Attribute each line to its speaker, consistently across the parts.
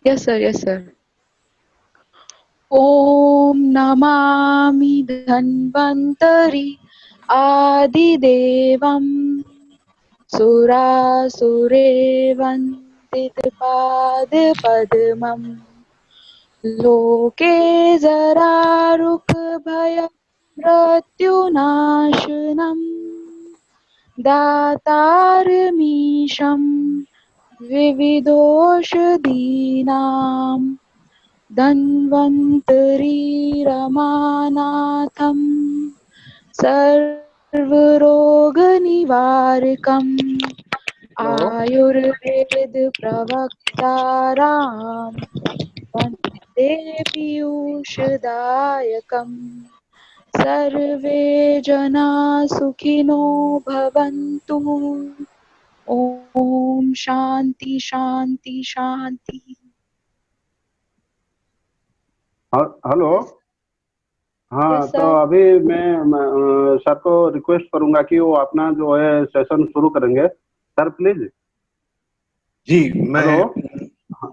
Speaker 1: Yes, sir. ॐ नमामि धन्वन्तरि आदिदेवम् सुरासुरेवन्दितपादपद्मम् लोके जरारुकभयमृत्युनाशनम् दातारमीशम् विविधोषधीनाम् धन्वन्तरि रमानाथम् सर्वरोगनिवारकम्
Speaker 2: hello.
Speaker 1: Ayurveda प्रवक्ताराम् वन्दे पीयूषदायकम् सर्वे जना सुखिनो भवन्तु। ओम शांति शांति शांति।
Speaker 2: हेलो। हाँ,
Speaker 1: यस
Speaker 2: तो
Speaker 1: सर।
Speaker 2: अभी मैं सर को रिक्वेस्ट करूंगा कि वो अपना जो है सेशन शुरू करेंगे। Sir please.
Speaker 3: जी
Speaker 2: हेलो।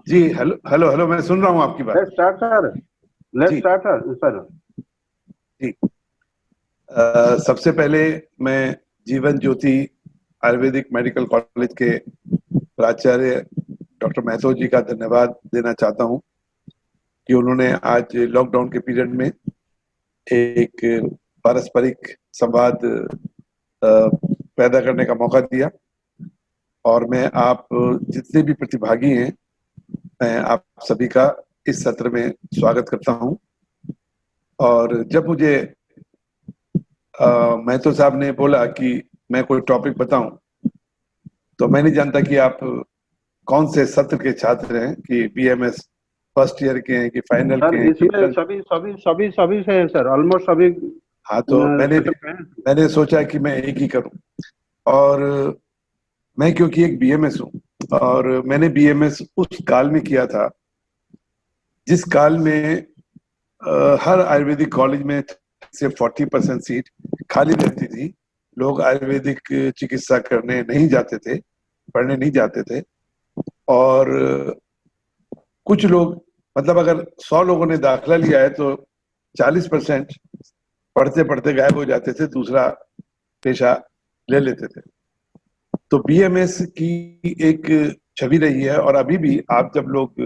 Speaker 3: जी हेलो हेलो हेलो, मैं सुन रहा हूँ आपकी बात।
Speaker 2: Let's start sir. लेट्स
Speaker 3: जी
Speaker 2: स्टार्ट सर।
Speaker 3: जी। सबसे पहले मैं जीवन ज्योति आयुर्वेदिक मेडिकल कॉलेज के प्राचार्य डॉक्टर महतो जी का धन्यवाद देना चाहता हूँ कि उन्होंने आज लॉकडाउन के पीरियड में एक पारस्परिक संवाद पैदा करने का मौका दिया। और मैं आप जितने भी प्रतिभागी हैं, मैं आप सभी का इस सत्र में स्वागत करता हूं। और जब मुझे महतो साहब ने बोला कि मैं कोई टॉपिक बताऊं, तो मैं नहीं जानता कि आप कौन से सत्र के छात्र हैं, कि बीएमएस फर्स्ट ईयर के हैं कि फाइनल के
Speaker 2: सर
Speaker 3: हैं कि
Speaker 2: इसमें सभी से है सर, ऑलमोस्ट सभी
Speaker 3: हाँ, तो
Speaker 2: सेटअप है।
Speaker 3: मैंने सोचा कि मैं एक ही करूं। और मैं क्योंकि एक बीएमएस हूं और मैंने बीएमएस उस काल में किया था जिस काल में हर आयुर्वेदिक कॉलेज में से 40% सीट खाली रहती थी। लोग आयुर्वेदिक चिकित्सा करने नहीं जाते थे, पढ़ने नहीं जाते थे। और कुछ लोग, मतलब अगर 100 लोगों ने दाखिला लिया है तो 40% पढ़ते पढ़ते गायब हो जाते थे, दूसरा पेशा ले लेते थे। तो बीएमएस की एक छवि रही है। और अभी भी आप जब लोग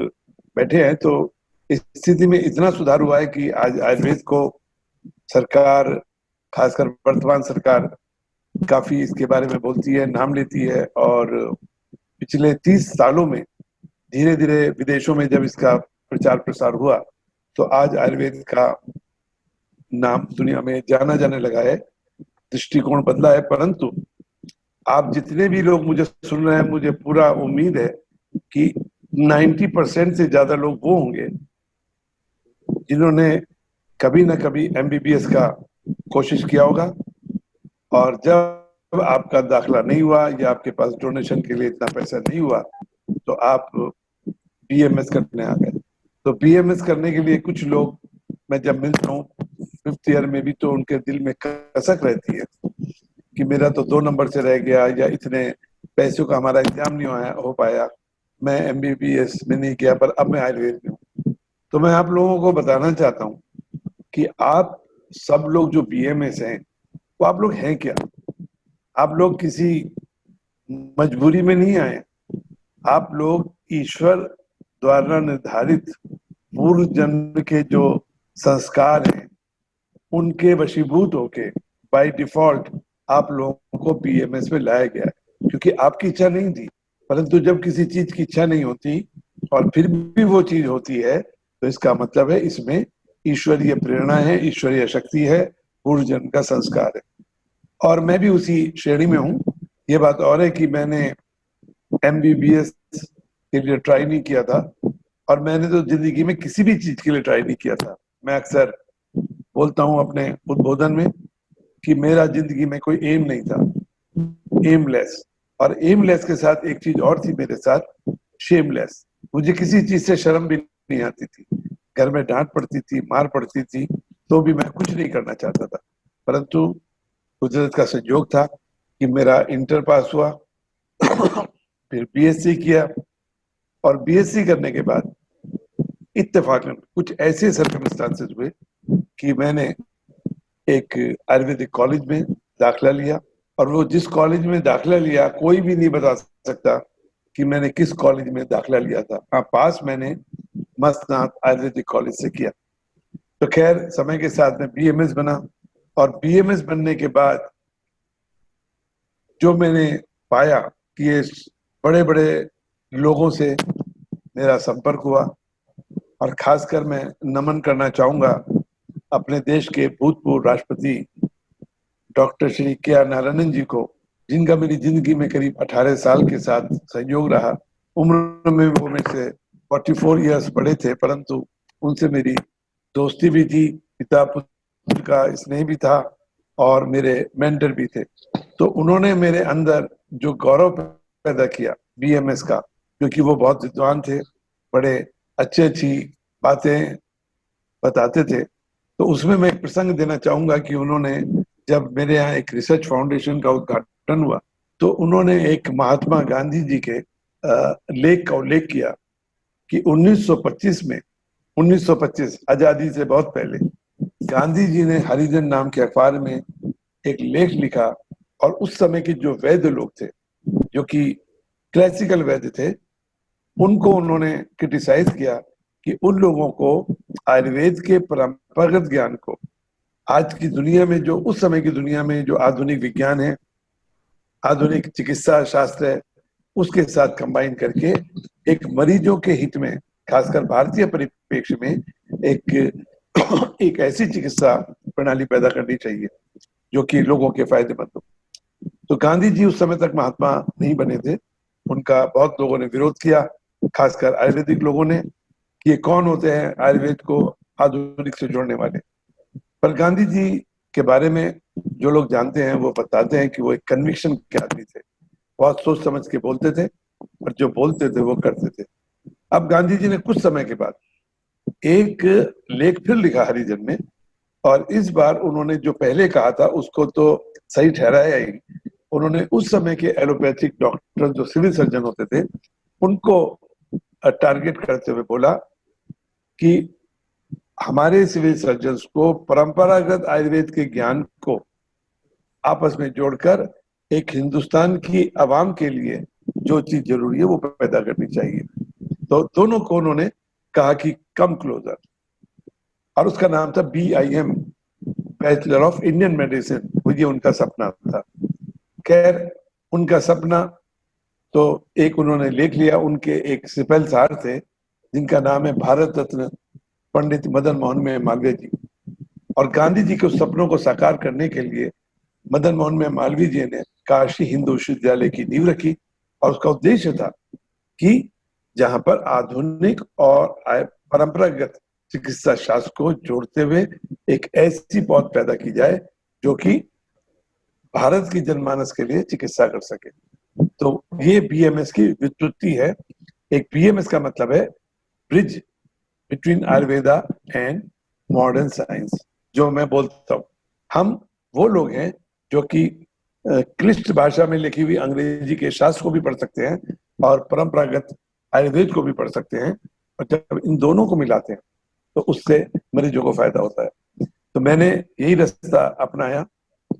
Speaker 3: बैठे हैं तो इस स्थिति में इतना सुधार हुआ है कि आज आयुर्वेद को सरकार, खासकर वर्तमान सरकार, काफी इसके बारे में बोलती है, नाम लेती है। और पिछले 30 सालों में धीरे धीरे विदेशों में जब इसका प्रचार प्रसार हुआ तो आज आयुर्वेद का नाम दुनिया में जाना जाने लगा है, दृष्टिकोण बदला है। परंतु आप जितने भी लोग मुझे सुन रहे हैं, मुझे पूरा उम्मीद है कि 90% से ज्यादा लोग वो होंगे जिन्होंने कभी ना कभी एमबीबीएस का कोशिश किया होगा। और जब आपका दाखला नहीं हुआ या आपके पास डोनेशन के लिए इतना पैसा नहीं हुआ तो आप बीएमएस करने आ गए। तो बीएमएस करने के लिए कुछ लोग, मैं जब मिलता हूँ 5th ईयर में भी, तो उनके दिल में कसक रहती है कि मेरा तो 2 नंबर से रह गया, या इतने पैसों का हमारा एग्जाम नहीं हो पाया, मैं एमबीबीएस में नहीं किया, पर अब मैं आयुर्वेद में हूँ। तो मैं आप लोगों को बताना चाहता हूँ कि आप सब लोग जो बीएमएस हैं, वो आप लोग हैं क्या? आप लोग किसी मजबूरी में नहीं आए। आप लोग ईश्वर द्वारा निर्धारित पूर्व जन्म के जो संस्कार हैं उनके वशीभूत होके बाय डिफॉल्ट आप लोगों को बीएमएस में लाया गया है, क्योंकि आपकी इच्छा नहीं थी। परंतु जब किसी चीज की इच्छा नहीं होती और फिर भी वो चीज होती है, तो इसका मतलब है इसमें ईश्वरीय प्रेरणा है, ईश्वरीय शक्ति है, पूर्व जन्म का संस्कार है। और मैं भी उसी श्रेणी में हूँ। ये बात और है कि मैंने एमबीबीएस के लिए ट्राई नहीं किया था, और मैंने तो जिंदगी में किसी भी चीज के लिए ट्राई नहीं किया था। मैं अक्सर बोलता हूँ अपने उद्बोधन में कि मेरा जिंदगी में कोई एम नहीं था, एमलेस। और एमलेस के साथ एक चीज और थी मेरे साथ, शेमलेस। मुझे किसी चीज से शर्म भी नहीं आती थी। घर में डांट पड़ती थी, मार पड़ती थी, तो भी मैं कुछ नहीं करना चाहता था। परंतु कुदरत का संयोग था कि मेरा इंटर पास हुआ, फिर बीएससी किया, और बीएससी करने के बाद इत्तेफाकन कुछ ऐसे सर्कमस्टांसेस हुए कि मैंने एक आयुर्वेदिक कॉलेज में दाखिला लिया, और वो जिस कॉलेज में दाखिला लिया कोई भी नहीं बता सकता कि मैंने किस कॉलेज में दाखिला लिया था। हाँ, पास मैंने मस्तनाथ आयुर्वेदिक कॉलेज से किया। तो खैर समय के साथ में बीएमएस बना, और बीएमएस बनने के बाद जो मैंने पाया कि ये बड़े बड़े लोगों से मेरा संपर्क हुआ, और खासकर मैं नमन करना चाहूंगा अपने देश के भूतपूर्व राष्ट्रपति डॉक्टर श्री के आर नारायणन जी को, जिनका मेरी जिंदगी में करीब 18 साल के साथ सहयोग रहा। उम्र में वो मेरे से 44 इयर्स बड़े थे, परंतु उनसे मेरी दोस्ती भी थी, पिता पुत्र का स्नेह भी था, और मेरे मेंटर भी थे। तो उन्होंने मेरे अंदर जो गौरव पैदा किया बीएमएस का, क्योंकि वो बहुत विद्वान थे, बड़े अच्छी बातें बताते थे, तो उसमें मैं एक प्रसंग देना चाहूंगा कि उन्होंने जब मेरे यहाँ एक रिसर्च फाउंडेशन का उद्घाटन हुआ, तो उन्होंने एक महात्मा गांधी जी के लेख का उल्लेख किया कि 1925 में 1925 आजादी से बहुत पहले गांधी जी ने हरिजन नाम के अखबार में एक लेख लिखा, और उस समय के जो वैद्य लोग थे, जो कि क्लासिकल वैद्य थे, उनको उन्होंने क्रिटिसाइज किया कि उन लोगों को आयुर्वेद के परंपरागत ज्ञान को आज की दुनिया में, जो उस समय की दुनिया में जो आधुनिक विज्ञान है, आधुनिक चिकित्सा शास्त्र है, उसके साथ कंबाइन करके एक मरीजों के हित में, खासकर भारतीय परिप्रेक्ष्य में एक ऐसी चिकित्सा प्रणाली पैदा करनी चाहिए जो कि लोगों के फायदेमंद हो। तो गांधी जी उस समय तक महात्मा नहीं बने थे, उनका बहुत लोगों ने विरोध किया, खासकर आयुर्वेदिक लोगों ने, कि ये कौन होते हैं आयुर्वेद को आधुनिक से जोड़ने वाले। पर गांधी जी के बारे में जो लोग जानते हैं वो बताते हैं कि वो एक कन्विक्शन के आदमी थे, बहुत सोच समझ के बोलते थे, और जो बोलते थे वो करते थे। अब गांधी जी ने कुछ समय के बाद एक लेख फिर लिखा हरिजन में, और इस बार उन्होंने जो पहले कहा था उसको तो सही ठहराया ही। उन्होंने उस समय के एलोपैथिक डॉक्टर जो सिविल सर्जन होते थे उनको टारगेट करते हुए बोला कि हमारे सिविल सर्जन्स को परंपरागत आयुर्वेद के ज्ञान को आपस में जोड़कर एक हिंदुस्तान की आवाम के लिए जो चीज जरूरी है वो पैदा करनी चाहिए। तो दोनों को उन्होंने कहा कि कम क्लोजर, और उसका नाम था BIM, bachelor of Indian medicine. ये उनका सपना था। खैर उनका सपना तो एक उन्होंने लेख लिया। उनके एक सिपहल सार थे जिनका नाम है भारत रत्न पंडित मदन मोहन मालवीय जी, और गांधी जी के उस सपनों को साकार करने के लिए मदन मोहन मालवीय जी ने काशी हिंदू विश्वविद्यालय की नींव रखी, और उसका उद्देश्य था कि जहां पर आधुनिक और परंपरागत चिकित्सा शास्त्र को जोड़ते हुए एक ऐसी पौध पैदा की जाए जो कि भारत की जनमानस के लिए चिकित्सा कर सके। तो ये बीएमएस की व्युत्पत्ति है। एक बीएमएस का मतलब है bridge between Ayurveda and modern science. जो मैं बोलता हूँ, हम वो लोग हैं जो कि क्लिष्ट भाषा में लिखी हुई अंग्रेजी के शास्त्र को भी पढ़ सकते हैं और परंपरागत आयुर्वेद को भी पढ़ सकते हैं, और जब इन दोनों को मिलाते हैं तो उससे मरीजों को फायदा होता है। तो मैंने यही रास्ता अपनाया,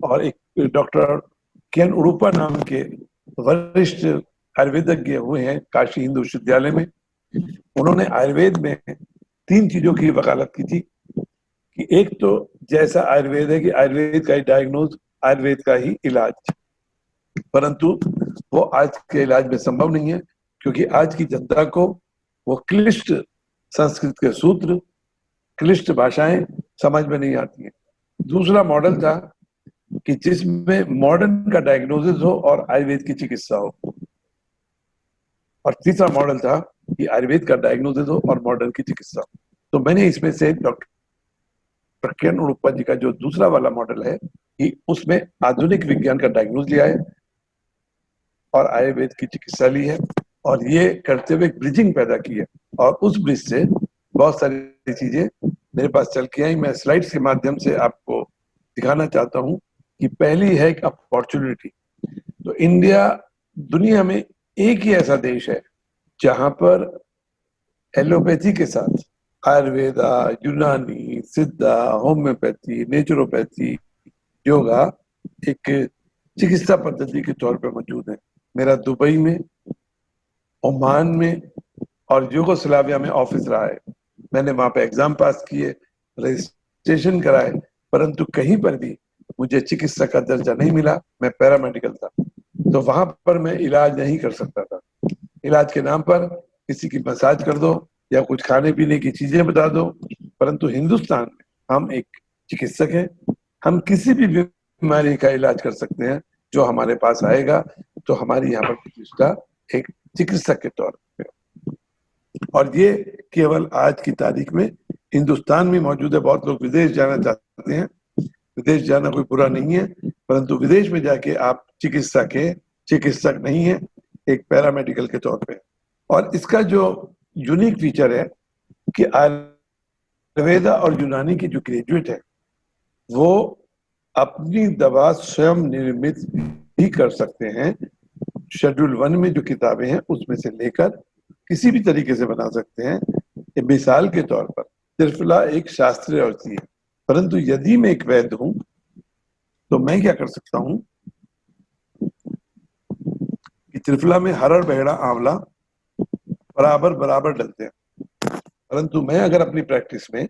Speaker 3: और एक डॉक्टर केन उडुपा नाम के वरिष्ठ आयुर्वेदज्ञ हुए हैं काशी हिंदू विश्वविद्यालय में। उन्होंने आयुर्वेद में 3 चीजों की वकालत की थी कि एक तो जैसा आयुर्वेद है कि आयुर्वेद का ही डायग्नोज, आयुर्वेद का ही इलाज, परंतु वो आज के इलाज में संभव नहीं है क्योंकि आज की जनता को वो क्लिष्ट संस्कृत के सूत्र, क्लिष्ट भाषाएं समझ में नहीं आती हैं। दूसरा मॉडल था कि जिसमें मॉडर्न का डायग्नोसिस हो और आयुर्वेद की चिकित्सा हो, और तीसरा मॉडल था कि आयुर्वेद का डायग्नोसिस हो और मॉडर्न की चिकित्सा हो। तो मैंने इसमें से डॉक्टर केन उडुपा जी का जो दूसरा वाला मॉडल है कि उसमें आधुनिक विज्ञान का डायग्नोज लिया है और आयुर्वेद की चिकित्सा ली है, और ये करते हुए ब्रिजिंग पैदा की है। और उस ब्रिज से बहुत सारी चीजें मेरे पास चल के आई। मैं स्लाइड्स के माध्यम से आपको दिखाना चाहता हूं कि पहली है एक अपॉर्चुनिटी। तो इंडिया दुनिया में एक ही ऐसा देश है जहां पर एलोपैथी के साथ आयुर्वेदा, यूनानी, सिद्धा, होम्योपैथी, नेचुरोपैथी, योगा एक चिकित्सा पद्धति के तौर पे मौजूद है। मेरा दुबई में, ओमान में और यूगोस्लाविया में ऑफिस रहा है। मैंने वहां पे एग्जाम पास किए, रजिस्ट्रेशन कराए, परंतु कहीं पर भी मुझे चिकित्सक का दर्जा नहीं मिला। मैं पैरामेडिकल था, तो वहां पर मैं इलाज नहीं कर सकता था। इलाज के नाम पर किसी की मसाज कर दो या कुछ खाने पीने की चीजें बता दो, परंतु हिंदुस्तान में हम एक चिकित्सक हैं, हम किसी भी बीमारी का इलाज कर सकते हैं। जो हमारे पास आएगा तो हमारी यहाँ पर प्रतिष्ठा एक चिकित्सक के तौर पे, और ये केवल आज की तारीख में हिंदुस्तान में मौजूद है। बहुत लोग विदेश जाना चाहते हैं, विदेश जाना कोई बुरा नहीं है, परंतु विदेश में जाके आप चिकित्सक नहीं है, एक पैरामेडिकल के तौर पे। और इसका जो यूनिक फीचर है कि आयुर्वेदा और यूनानी की जो ग्रेजुएट है वो अपनी दवा स्वयं निर्मित भी कर सकते हैं। शेड्यूल 1 में जो किताबें हैं उसमें से लेकर किसी भी तरीके से बना सकते हैं। मिसाल के तौर पर त्रिफला एक शास्त्रीय औषधि है, परंतु यदि मैं एक वैद्य हूं तो मैं क्या कर सकता हूं कि त्रिफला में हरड़, बहेड़ा, आंवला बराबर बराबर डलते हैं, परंतु मैं अगर अपनी प्रैक्टिस में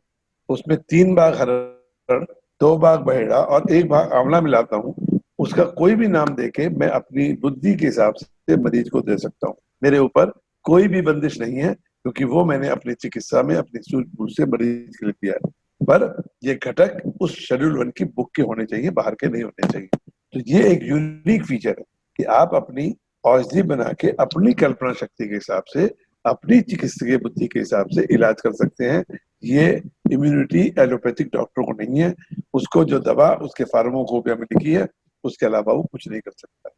Speaker 3: उसमें 3 भाग हरड़, 2 भाग बहेड़ा और 1 भाग आंवला मिलाता हूँ, उसका कोई भी नाम देके मैं अपनी बुद्धि के हिसाब से मरीज को दे सकता हूँ। मेरे ऊपर कोई भी बंदिश नहीं है, क्योंकि वो मैंने अपनी चिकित्सा में अपनी सूझबूझ से मरीज के लिए दिया है। पर ये घटक उस शेड्यूल 1 की बुक के होने चाहिए, बाहर के नहीं होने चाहिए। तो ये एक यूनिक फीचर है कि आप अपनी औषधि बना के अपनी कल्पना शक्ति के हिसाब से, अपनी चिकित्सकीय बुद्धि के हिसाब से इलाज कर सकते हैं। ये इम्यूनिटी एलोपैथिक डॉक्टर को नहीं है। उसको जो दवा उसके फार्माकोपिया में लिखी है उसके अलावा वो कुछ नहीं कर सकता।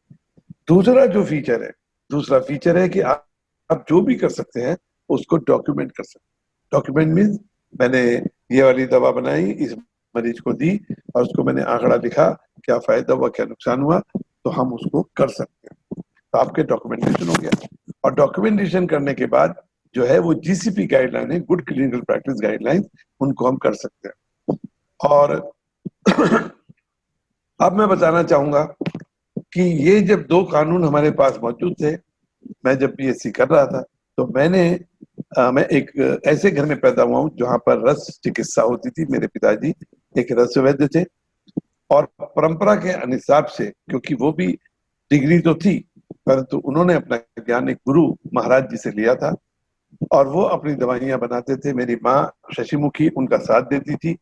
Speaker 3: दूसरा फीचर है कि आप जो भी कर सकते हैं उसको डॉक्यूमेंट कर सकते हैं। डॉक्यूमेंट मीन्स मैंने ये वाली दवा बनाई, इस मरीज को दी और उसको मैंने आंकड़ा लिखा, क्या फायदा हुआ, क्या नुकसान हुआ, तो हम उसको कर सकते हैं। तो आपके डॉक्यूमेंटेशन हो गया। और डॉक्यूमेंटेशन करने के बाद जो है वो जीसीपी गाइडलाइन है, गुड क्लिनिकल प्रैक्टिस गाइडलाइन, उनको हम कर सकते हैं। और अब मैं बताना चाहूंगा कि ये जब 2 कानून हमारे पास मौजूद थे, मैं जब बीएससी कर रहा था तो मैं एक ऐसे घर में पैदा हुआ हूँ जहाँ पर रस चिकित्सा होती थी। मेरे पिताजी एक रस वैद्य थे और परंपरा के अनुसार से, क्योंकि वो भी डिग्री तो थी, परंतु उन्होंने अपना ज्ञान एक गुरु महाराज जी से लिया था और वो अपनी दवाइयां बनाते थे। मेरी माँ शशिमुखी उनका साथ देती थी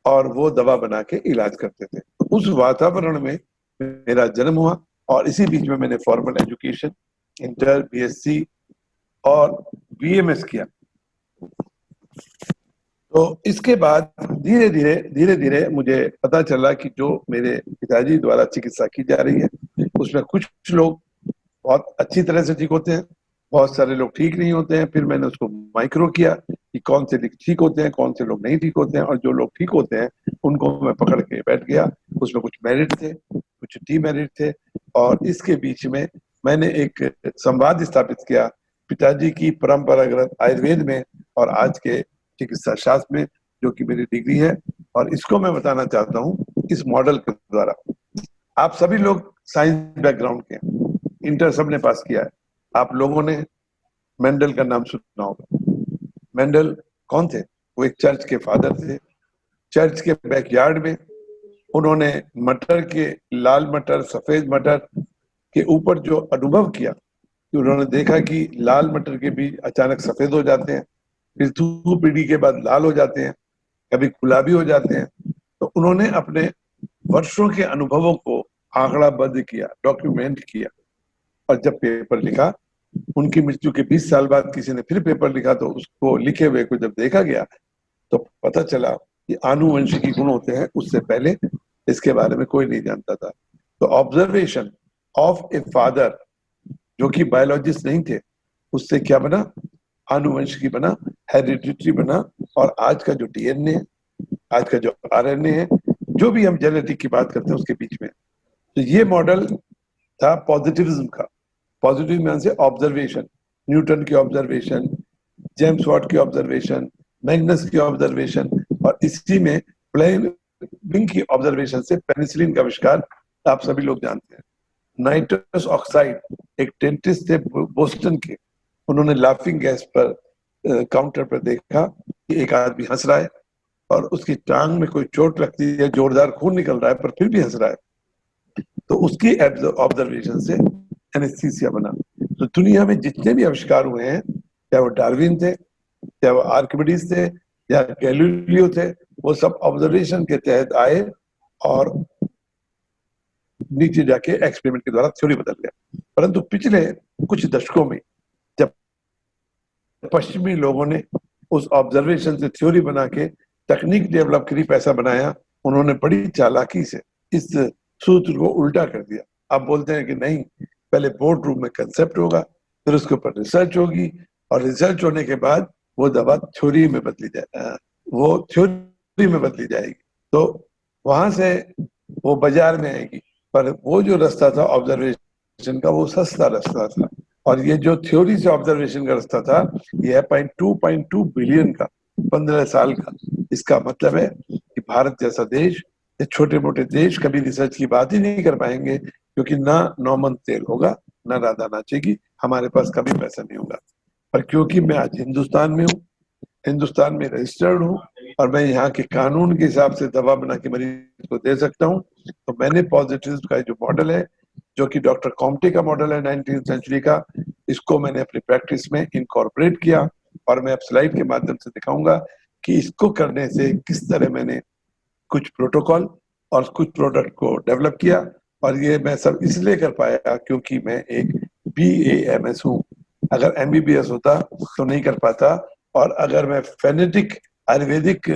Speaker 3: और वो दवा बना के इलाज करते थे। तो उस वातावरण में मेरा जन्म हुआ और इसी बीच में मैंने फॉर्मल एजुकेशन, इंटर, बीएससी और बीएमएस किया। तो इसके बाद धीरे धीरे मुझे पता चला कि जो मेरे पिताजी द्वारा चिकित्सा की जा रही है उसमें कुछ लोग बहुत अच्छी तरह से ठीक होते हैं, बहुत सारे लोग ठीक नहीं होते हैं। फिर मैंने उसको माइक्रो किया कि कौन से ठीक होते हैं, कौन से लोग नहीं ठीक होते हैं, और जो लोग ठीक होते हैं उनको मैं पकड़ के बैठ गया। उसमें कुछ मेरिट थे, कुछ डीमेरिट थे, और इसके बीच में मैंने एक संवाद स्थापित किया पिताजी की परंपरागत आयुर्वेद में और आज के चिकित्सा शास्त्र में, जो कि मेरी डिग्री है। और इसको मैं बताना चाहता हूँ इस मॉडल के द्वारा। आप सभी लोग साइंस बैकग्राउंड के हैं, इंटर सबने पास किया है। आप लोगों ने मेंडल का नाम सुना होगा। मेंडल कौन थे? वो एक चर्च के फादर थे। चर्च के बैकयार्ड में उन्होंने मटर के, लाल मटर, सफेद मटर के ऊपर जो अनुभव किया कि उन्होंने देखा कि लाल मटर के बीज अचानक सफेद हो जाते हैं, फिर धूप पीढ़ी के बाद लाल हो जाते हैं, कभी गुलाबी हो जाते हैं। तो उन्होंने अपने वर्षों के अनुभवों को आंकड़ाबद्ध किया, डॉक्यूमेंट किया, और जब पेपर लिखा, उनकी मृत्यु के 20 साल बाद किसी ने फिर पेपर लिखा, तो उसको लिखे हुए को जब देखा गया तो पता चला कि आनुवंशिकी गुण होते हैं। उससे पहले इसके बारे में कोई नहीं जानता था। तो ऑब्जर्वेशन ऑफ ए फादर जो कि बायोलॉजिस्ट नहीं थे, उससे क्या बना? आनुवंशिकी बना, हेरिडिटरी बना। और आज का जो डीएनए है, आज का जो आरएनए है, जो भी हम जेनेटिक की बात करते हैं उसके बीच में, तो ये मॉडल था पॉजिटिविज्म का। पॉजिटिव मीन से ऑब्जर्वेशन, न्यूटन की ऑब्जर्वेशन, जेम्स वॉट की ऑब्जर्वेशन, मैग्नस की ऑब्जर्वेशन और इसी में फ्लेमिंग की ऑब्जर्वेशन से पेनिसिलिन का आविष्कार आप सभी लोग जानते हैं। नाइट्रस ऑक्साइड एक डेंटिस्ट थे बोस्टन के, उन्होंने लाफिंग गैस पर काउंटर पर देखा कि एक आदमी हंस रहा है और उसकी टांग में कोई चोट लगती है, जोरदार खून निकल रहा है पर फिर भी हंस रहा है, तो उसकी ऑब्जर्वेशन से एनेस्थीसिया बना। तो दुनिया में जितने भी आविष्कार हुए हैं, चाहे वो डार्विन थे, चाहे वो आर्किमिडीज थे या गैलीलियो थे, वो सब ऑब्जर्वेशन के तहत आए और नीचे जाके एक्सपेरिमेंट के द्वारा थ्योरी बदल गया। परंतु पिछले कुछ दशकों में जब पश्चिमी लोगों ने उस ऑब्जर्वेशन से थ्योरी बना के तकनीक डेवलप करी, पैसा बनाया, उन्होंने बड़ी चालाकी से इस सूत्र को उल्टा कर दिया। आप बोलते हैं कि नहीं, पहले बोर्ड रूम में कंसेप्ट होगा, फिर उसके ऊपर रिसर्च होगी और रिसर्च होने के बाद वो दवा थ्योरी में बदली जाए, वो थ्योरी में बदली जाएगी, तो वहां से वो बाजार में आएगी। पर वो जो रास्ता था ऑब्जर्वेशन का, वो सस्ता रास्ता था, और ये जो थ्योरी से ऑब्जर्वेशन का रास्ता था, ये है 2.2 बिलियन का, 15 साल का। इसका मतलब है कि भारत जैसा देश, ये छोटे मोटे देश कभी रिसर्च की बात ही नहीं कर पाएंगे, क्योंकि ना नौमन तेल होगा, ना राधा नाचेगी, हमारे पास कभी पैसा नहीं होगा। पर क्योंकि मैं आज हिंदुस्तान में हूँ, हिंदुस्तान में रजिस्टर्ड हूँ और मैं यहाँ के कानून के हिसाब से दवा बना के मरीज को दे सकता हूँ, तो मैंने पॉजिटिव का जो मॉडल है, जो कि डॉक्टर कॉम्टे का मॉडल है 19th सेंचुरी का, इसको मैंने अपनी प्रैक्टिस में इनकॉर्पोरेट किया। और मैं अब स्लाइड के माध्यम से दिखाऊंगा कि इसको करने से किस तरह मैंने कुछ प्रोटोकॉल और कुछ प्रोडक्ट को डेवलप किया। और ये मैं सब इसलिए कर पाया क्योंकि मैं एक BAMS हूँ। अगर MBBS होता तो नहीं कर पाता, और अगर मैं फेनेटिक आयुर्वेदिक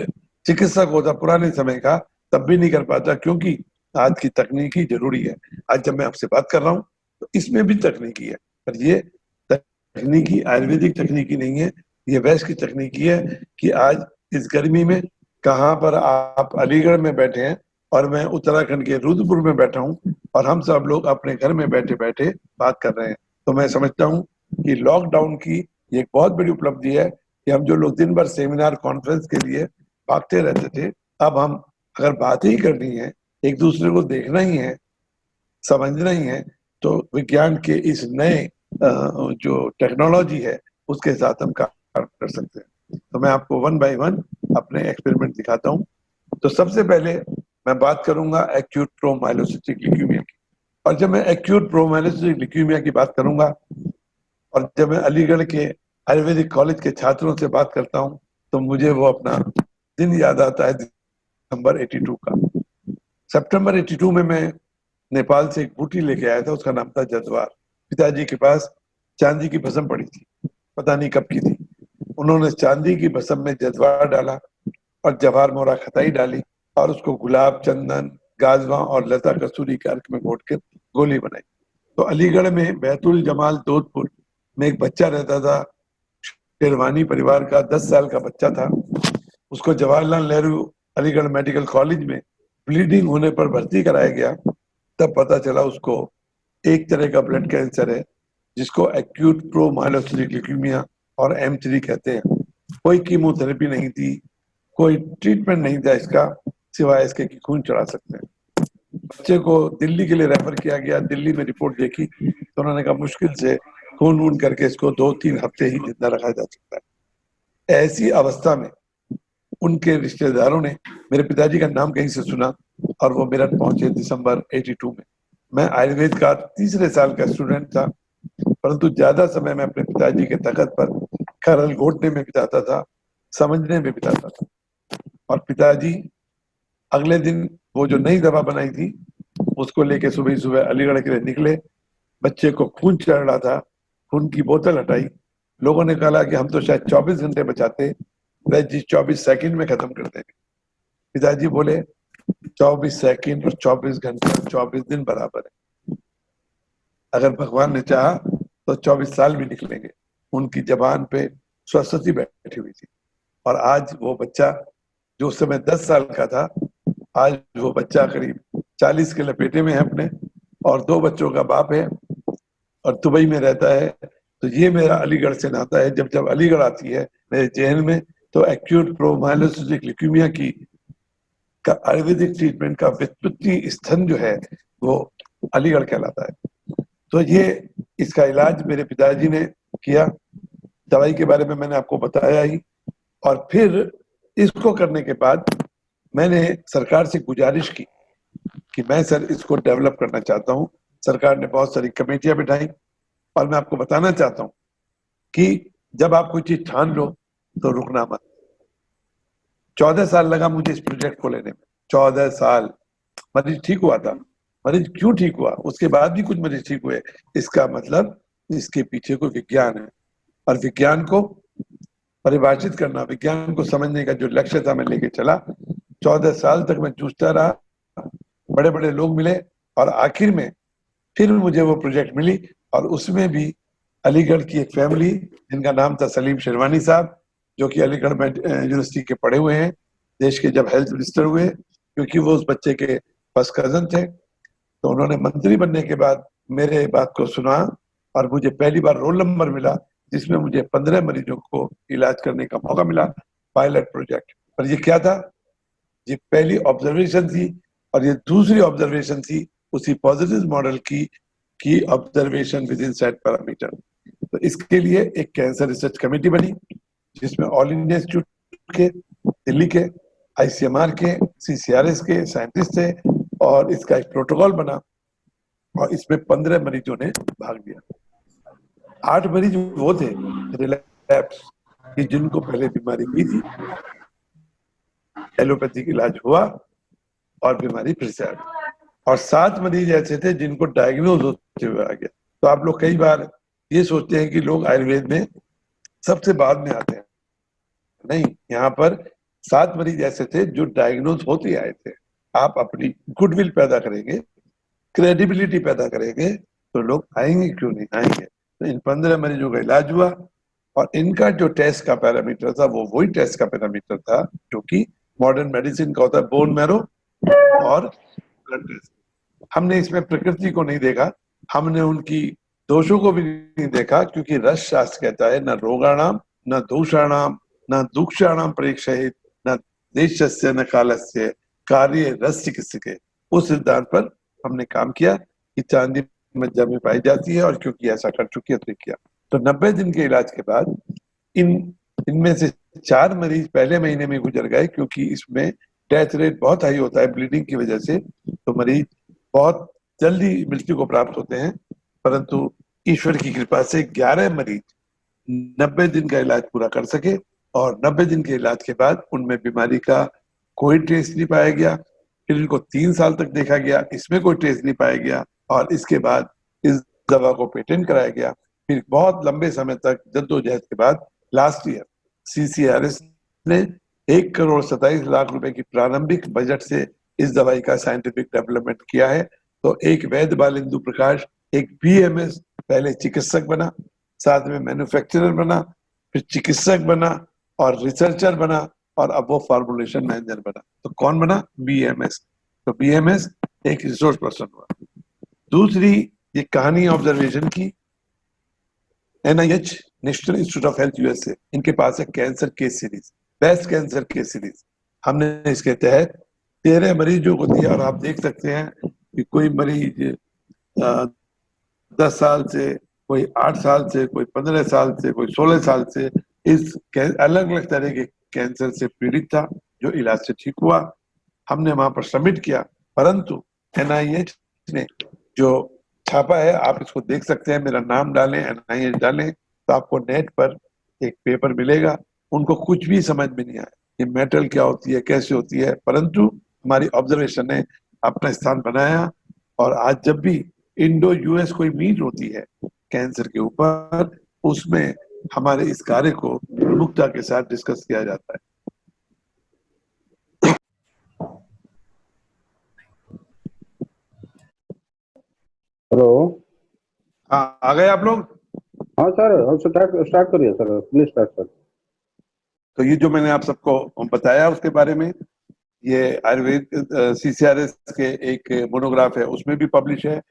Speaker 3: चिकित्सक होता पुराने समय का, तब भी नहीं कर पाता, क्योंकि आज की तकनीकी जरूरी है। आज जब मैं आपसे बात कर रहा हूँ तो इसमें भी तकनीकी है, पर ये तकनीकी आयुर्वेदिक तकनीकी नहीं है, ये वैश्य की तकनीकी है कि आज इस गर्मी में कहाँ पर आप अलीगढ़ में बैठे हैं और मैं उत्तराखंड के रुद्रपुर में बैठा हूँ, और हम सब लोग अपने घर में बैठे बैठे बात कर रहे हैं। तो मैं समझता हूँ कि लॉकडाउन की ये एक बहुत बड़ी उपलब्धि है कि हम जो लोग दिन भर सेमिनार कॉन्फ्रेंस के लिए भागते रहते थे, अब हम अगर बात ही करनी है, एक दूसरे को देखना ही है, समझना ही है, तो विज्ञान के इस नए जो टेक्नोलॉजी है उसके साथ हम काम कर सकते हैं। तो मैं आपको 1 by 1 अपने एक्सपेरिमेंट दिखाता हूँ। तो सबसे पहले मैं बात करूंगा एक्यूट प्रोमाइलोसिटिक ल्यूकेमिया की। और जब मैं एक्यूट प्रोमाइलोसिटिक ल्यूकेमिया की बात करूंगा, और जब मैं अलीगढ़ के आयुर्वेदिक कॉलेज के छात्रों से बात करता हूँ, तो मुझे वो अपना दिन याद आता है, सितंबर 82 का। सितंबर 82 में मैं नेपाल से एक बूटी लेके आया था, उसका नाम था जद्वार। पिताजी के पास चांदी की भस्म पड़ी थी, पता नहीं कब की थी। उन्होंने चांदी की भस्म में जद्वार डाला और जवार मोरा खताई डाली, और उसको गुलाब, चंदन, गाजवा और लता कस्तूरी के अर्क में घोट कर गोली बनाई। तो अलीगढ़ में बैतुल जमाल दोदपुर में एक बच्चा रहता था, शेरवानी परिवार का 10 साल का बच्चा था। उसको जवाहरलाल नेहरू अलीगढ़ मेडिकल कॉलेज में ब्लीडिंग होने पर भर्ती कराया गया। तब पता चला उसको एक तरह का ब्लड कैंसर है, जिसको एक्यूट प्रोमाइलोसिटिक ल्यूकेमिया और M3 कहते हैं। कोई कीमोथेरेपी नहीं थी, कोई ट्रीटमेंट नहीं था इसका, सिवाय इसके कि खून चढ़ा सकते हैं। बच्चे को दिल्ली के लिए रेफर किया गया। दिल्ली में रिपोर्ट देखी तो उन्होंने कहा मुश्किल से खून वून करके इसको 2-3 हफ्ते ही जिंदा रखा जा सकता है। ऐसी अवस्था में उनके रिश्तेदारों ने मेरे पिताजी का नाम कहीं से सुना और वो मेरठ पहुंचे दिसंबर 82 में। मैं आयुर्वेद का 3रे साल का स्टूडेंट था, परंतु ज्यादा समय मैं अपने पिताजी के तख्त पर खरल घोटने में बिताता था, समझने में बिताता था। और पिताजी अगले दिन वो जो नई दवा बनाई थी उसको लेके सुबह सुबह अलीगढ़ के लिए निकले। बच्चे को खून चढ़ रहा था, खून की बोतल हटाई। लोगों ने कहा कि हम तो शायद 24 घंटे बचाते, वह जी 24 सेकंड में खत्म कर देंगे। पिताजी बोले 24 सेकंड और 24 घंटे और 24 दिन बराबर है। अगर भगवान ने चाहा तो 24 साल भी निकलेंगे। उनकी जबान पे सरस्वती बैठी हुई थी। और आज वो बच्चा जो उस समय 10 साल का था, आज वो बच्चा करीब 40 के लपेटे में है अपने, और 2 बच्चों का बाप है और दुबई में रहता है। तो ये मेरा अलीगढ़ से नाता है। जब जब अलीगढ़ आती है मेरे जहन में तो एक्यूट प्रोमाइलोसिटिक ल्यूकेमिया की का आयुर्वेदिक ट्रीटमेंट का व्युत्पत्ति स्थल जो है वो अलीगढ़ कहलाता है। तो ये इसका इलाज मेरे पिताजी ने किया। दवाई के बारे में मैंने आपको बताया ही। और फिर इसको करने के बाद मैंने सरकार से गुजारिश की कि मैं सर इसको डेवलप करना चाहता हूँ। सरकार ने बहुत सारी कमेटियां बिठाई और मैं आपको बताना चाहता हूँ कि जब आप कोई चीज ठान लो तो रुकना मत। 14 साल लगा मुझे इस प्रोजेक्ट को लेने में, 14 साल। मरीज ठीक हुआ था। मरीज क्यों ठीक हुआ, उसके बाद भी कुछ मरीज ठीक हुए, इसका मतलब इसके पीछे कोई विज्ञान है। और विज्ञान को परिभाषित करना, विज्ञान को समझने का जो लक्ष्य था मैं लेके चला। 14 साल तक मैं जूझता रहा, बड़े बड़े लोग मिले और आखिर में फिर मुझे वो प्रोजेक्ट मिली। और उसमें भी अलीगढ़ की एक फैमिली जिनका नाम था सलीम शेरवानी साहब, जो कि अलीगढ़ में यूनिवर्सिटी के पढ़े हुए हैं, देश के जब हेल्थ मिनिस्टर हुए, क्योंकि वो उस बच्चे के फर्स्ट कजन थे, तो उन्होंने मंत्री बनने के बाद मेरे बात को सुना और मुझे पहली बार रोल नंबर मिला, जिसमें मुझे 15 मरीजों को इलाज करने का मौका मिला, पायलट प्रोजेक्ट। पर ये क्या था, ये पहली ऑब्जर्वेशन थी और ये दूसरी ऑब्जर्वेशन थी उसी पॉजिटिव मॉडल की observation with in set parameter. तो इसके लिए एक कैंसर रिसर्च कमेटी बनी, जिसमें ऑल इंडिया इंस्टीट्यूट के, दिल्ली के, आईसीएमआर के, सीसीआरएस के साइंटिस्ट थे और इसका एक प्रोटोकॉल बना और इसमें 15 मरीजों ने भाग लिया। 8 मरीज वो थे रिलैप्स कि जिनको पहले बीमारी हुई थी, एलोपैथिक इलाज हुआ और बीमारी फिर से आ गई। और 7 मरीज ऐसे थे जिनको डायग्नोज होते हुए आ गया। तो आप लोग कई बार ये सोचते हैं कि लोग आयुर्वेद में सबसे बाद में आते हैं, नहीं, यहाँ पर 7 मरीज ऐसे थे जो डायग्नोज होते आए थे। आप अपनी गुडविल पैदा करेंगे, क्रेडिबिलिटी पैदा करेंगे, तो लोग आएंगे, क्यों नहीं आएंगे। तो इन 15 मरीजों का इलाज हुआ और इनका जो टेस्ट का पैरामीटर था वो वही टेस्ट का पैरामीटर था जो कि मॉडर्न मेडिसिन का होता है, बोन मैरो और ब्लड टेस्ट। हमने इसमें प्रकृति को नहीं देखा, हमने उनकी दोषों को भी नहीं देखा, क्योंकि रस शास्त्र कहता है न रोगाणाम न दोषाणाम न दुक्षाणाम परीक्षित न देशस्य न कालस्य कार्य रस चिकित्सके। उस सिद्धांत पर हमने काम किया कि चांदी मज्जा में पाई जाती है और क्योंकि ऐसा कर चुकी है तो किया। तो 90 दिन के इलाज के बाद इनमें से 4 मरीज पहले महीने में गुजर गए, क्योंकि इसमें डेथ रेट बहुत हाई होता है ब्लीडिंग की वजह से, तो मरीज बहुत जल्दी मृत्यु को प्राप्त होते हैं। परंतु ईश्वर की कृपा से 11 मरीज 90 दिन का इलाज पूरा कर सके और 90 दिन के इलाज के बाद उनमें बीमारी का कोई ट्रेस नहीं पाया गया। फिर इनको 3 साल तक देखा गया, इसमें कोई ट्रेस नहीं पाया गया और इसके बाद इस दवा को पेटेंट कराया गया। फिर बहुत लंबे समय तक जद्दोजहद के बाद लास्ट ईयर सीसीआरएस ने 1,27,00,000 रुपए की प्रारंभिक बजट से इस दवाई का साइंटिफिक डेवलपमेंट किया है। तो एक वैद्य बालेंदु प्रकाश एक बीएमएस, पहले चिकित्सक बना, साथ में मैन्युफैक्चरर बना, फिर चिकित्सक बना और रिसर्चर बना और अब वो फॉर्मुलेशन मैनेजर बना। तो कौन बना? बीएमएस। तो बीएमएस एक रिसोर्स पर्सन हुआ। दूसरी ये कहानी ऑब्जर्वेशन की, NIH national institute of health USA, इनके पास है cancer case series, best cancer case series. हमने इसके तहत 13 मरीजों को दिया और आप देख सकते हैं कि कोई मरीज 10 साल से, कोई 8 साल से, कोई 15 साल से, कोई 16 साल से इस अलग अलग तरह के कैंसर से पीड़ित था, जो इलाज से ठीक हुआ। हमने वहां पर सबमिट किया, परंतु एनआईएच ने जो छापा है, आप इसको देख सकते हैं, मेरा नाम डालें, एनआईएच डालें, तो आपको नेट पर एक पेपर मिलेगा। उनको कुछ भी समझ में नहीं आया ये मेटल क्या होती है, कैसे होती है, परंतु हमारी ऑब्जर्वेशन ने अपना स्थान बनाया। और आज जब भी इंडो यूएस कोई मीट होती है कैंसर के ऊपर, उसमें हमारे इस कार्य को प्रमुखता के साथ डिस्कस किया जाता है।
Speaker 2: हेलो।
Speaker 3: हाँ, आ गए आप लोग?
Speaker 2: हाँ सर, स्टार्ट करिए सर, प्लीज स्टार्ट सर।
Speaker 3: तो ये जो मैंने आप सबको बताया उसके बारे में, ये आयुर्वेद सीसीआरएस के एक मोनोग्राफ है, उसमें भी पब्लिश है,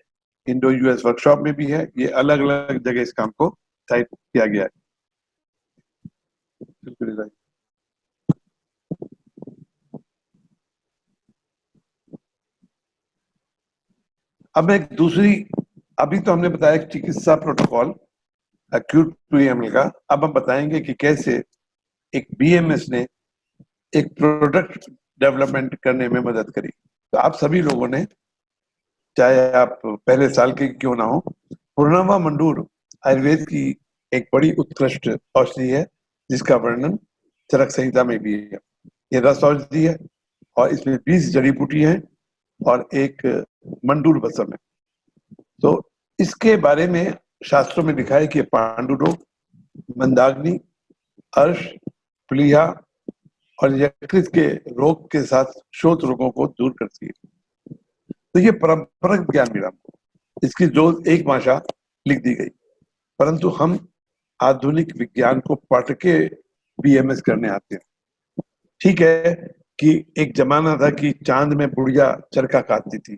Speaker 3: इंडो यूएस वर्कशॉप में भी है। ये अलग अलग जगह इस काम को साइट किया गया है। अब मैं एक दूसरी, अभी तो हमने बताया चिकित्सा प्रोटोकॉल एक्यूट पीएमएल का, अब हम बताएंगे कि कैसे एक बीएमएस ने एक प्रोडक्ट डेवलपमेंट करने में मदद करी। तो आप सभी लोगों ने, चाहे आप पहले साल के क्यों ना हो, पूर्णवा मंडूर आयुर्वेद की एक बड़ी उत्कृष्ट औषधि है जिसका वर्णन चरक संहिता में भी है। ये रस औषधि है और इसमें 20 जड़ी बूटी है और एक मंडूर बसम है। तो इसके बारे में शास्त्रों में लिखा है कि पांडु रोग, मंदाग्नि, अर्श, प्लीहा और यकृत के रोग के साथ शोथ रोगों को दूर करती है। तो ये परंपरागत ज्ञान मिला, इसकी जो एक भाषा लिख दी गई, परंतु हम आधुनिक विज्ञान को पढ़ के बीएमएस करने आते हैं। ठीक है कि एक जमाना था कि चांद में बुढ़िया चरखा काटती थी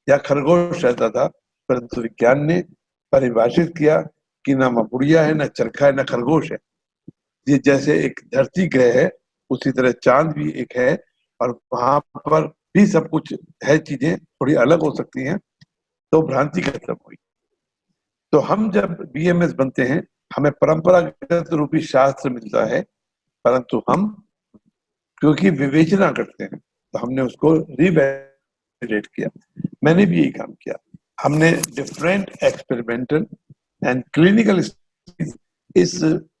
Speaker 3: या खरगोश रहता था, परंतु विज्ञान ने परिभाषित किया कि ना बुढ़िया है, ना चरखा है, ना खरगोश है। ये जैसे एक धरती ग्रह है, उसी तरह चांद भी एक है और वहां पर भी सब कुछ है, चीजें थोड़ी अलग हो सकती हैं, तो भ्रांति खत्म हुई। तो हम जब बीएमएस बनते हैं, हमें परंपरागत रूपी शास्त्र मिलता है, परंतु हम क्योंकि विवेचना करते हैं तो हमने उसको रिवैलिडेट किया। मैंने भी यही काम किया। हमने डिफरेंट एक्सपेरिमेंटल एंड क्लिनिकल इस